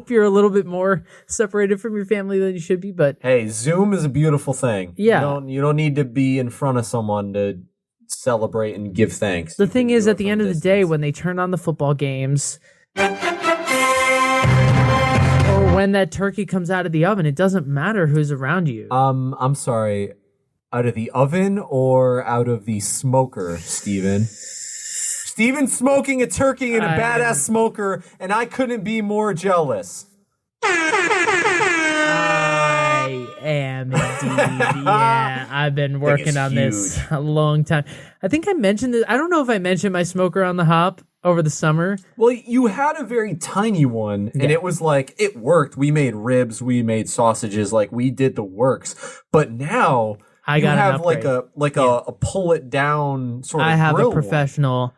you're a little bit more separated from your family than you should be. But
hey, Zoom is a beautiful thing.
Yeah,
you don't need to be in front of someone to celebrate and give thanks.
The thing is, at the end of the day, when they turn on the football games, or when that turkey comes out of the oven, it doesn't matter who's around you.
I'm sorry. Out of the oven or out of the smoker, Steven? Steven's smoking a turkey in a badass smoker, and I couldn't be more jealous.
I am indeed. Yeah, I've been working on this a long time. I think I mentioned this. I don't know if I mentioned my smoker on the hop over the summer.
Well, you had a very tiny one, and it was like, it worked. We made ribs, we made sausages, like we did the works. But now...
I got
have like a pull it down sort of.
I have
grill
a professional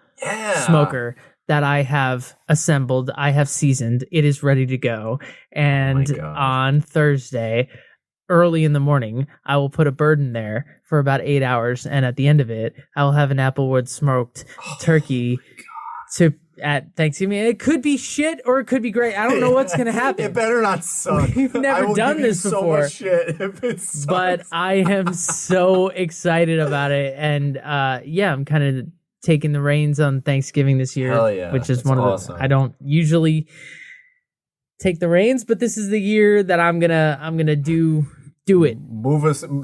smoker that I have assembled. I have seasoned. It is ready to go. And on Thursday, early in the morning, I will put a bird in there for about 8 hours, and at the end of it, I will have an applewood smoked turkey at Thanksgiving. It could be shit or it could be great. I don't know what's going to happen.
It better not suck.
We've never done this before.
So much shit if it sucks.
But I am so excited about it. And I'm kind of taking the reins on Thanksgiving this year.
Hell yeah.
Which is
That's
one of
awesome.
I don't usually take the reins, but this is the year that I'm gonna do it.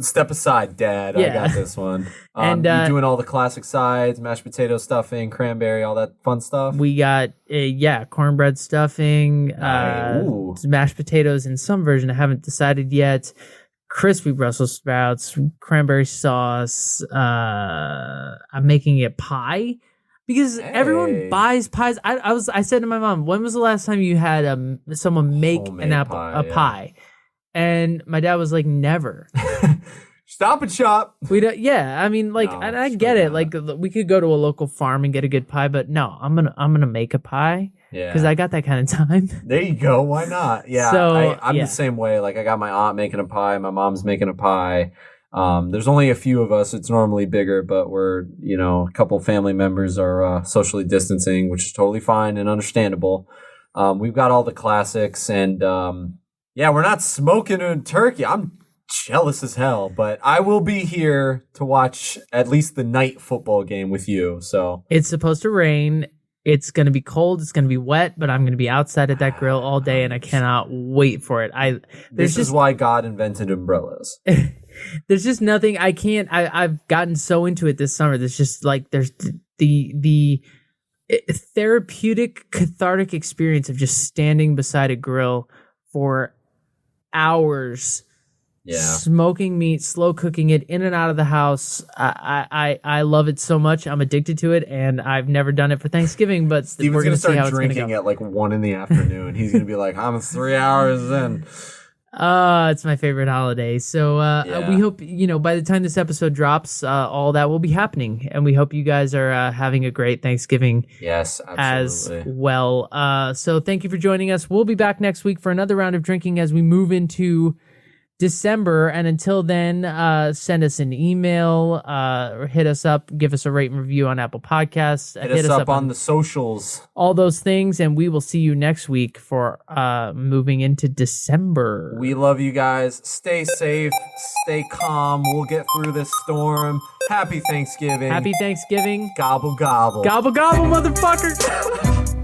Step aside, Dad. I got this one. And you doing all the classic sides, mashed potato stuffing, cranberry, all that fun stuff?
We got cornbread stuffing, mashed potatoes in some version. I haven't decided yet. Crispy Brussels sprouts, cranberry sauce. I'm making a pie because everyone buys pies. I said to my mom, when was the last time you had someone make
Homemade
a pie? And my dad was like, never.
Stop and Shop.
We don't. Yeah, I mean, like, and I get it. Like, we could go to a local farm and get a good pie, but no, I'm gonna make a pie. Yeah, because I got that kind of time.
There you go. Why not? Yeah, so, I'm the same way. Like, I got my aunt making a pie, my mom's making a pie. There's only a few of us. It's normally bigger, but we're, a couple family members are socially distancing, which is totally fine and understandable. We've got all the classics, and we're not smoking a turkey. I'm jealous as hell, but I will be here to watch at least the night football game with you. So
it's supposed to rain. It's going to be cold. It's going to be wet, but I'm going to be outside at that grill all day, and I cannot wait for it.
This is why God invented umbrellas.
There's just nothing I can't. I've gotten so into it this summer. There's just like there's the therapeutic, cathartic experience of just standing beside a grill for hours smoking meat, slow cooking it in and out of the house. I love it so much. I'm addicted to it, and I've never done it for Thanksgiving, but
Steven's
we're going to see how
start
it's going to
drinking
go.
at like 1 PM. He's going to be like, I'm 3 hours in.
It's my favorite holiday. So we hope, by the time this episode drops, all that will be happening. And we hope you guys are having a great Thanksgiving
Yes, absolutely.
as well. So thank you for joining us. We'll be back next week for another round of drinking as we move into December. And until then, send us an email, or hit us up, give us a rate and review on Apple Podcasts.
Hit us up on the socials.
All those things, and we will see you next week for moving into December.
We love you guys. Stay safe, stay calm. We'll get through this storm. Happy Thanksgiving.
Happy Thanksgiving.
Gobble, gobble.
Gobble, gobble, motherfucker.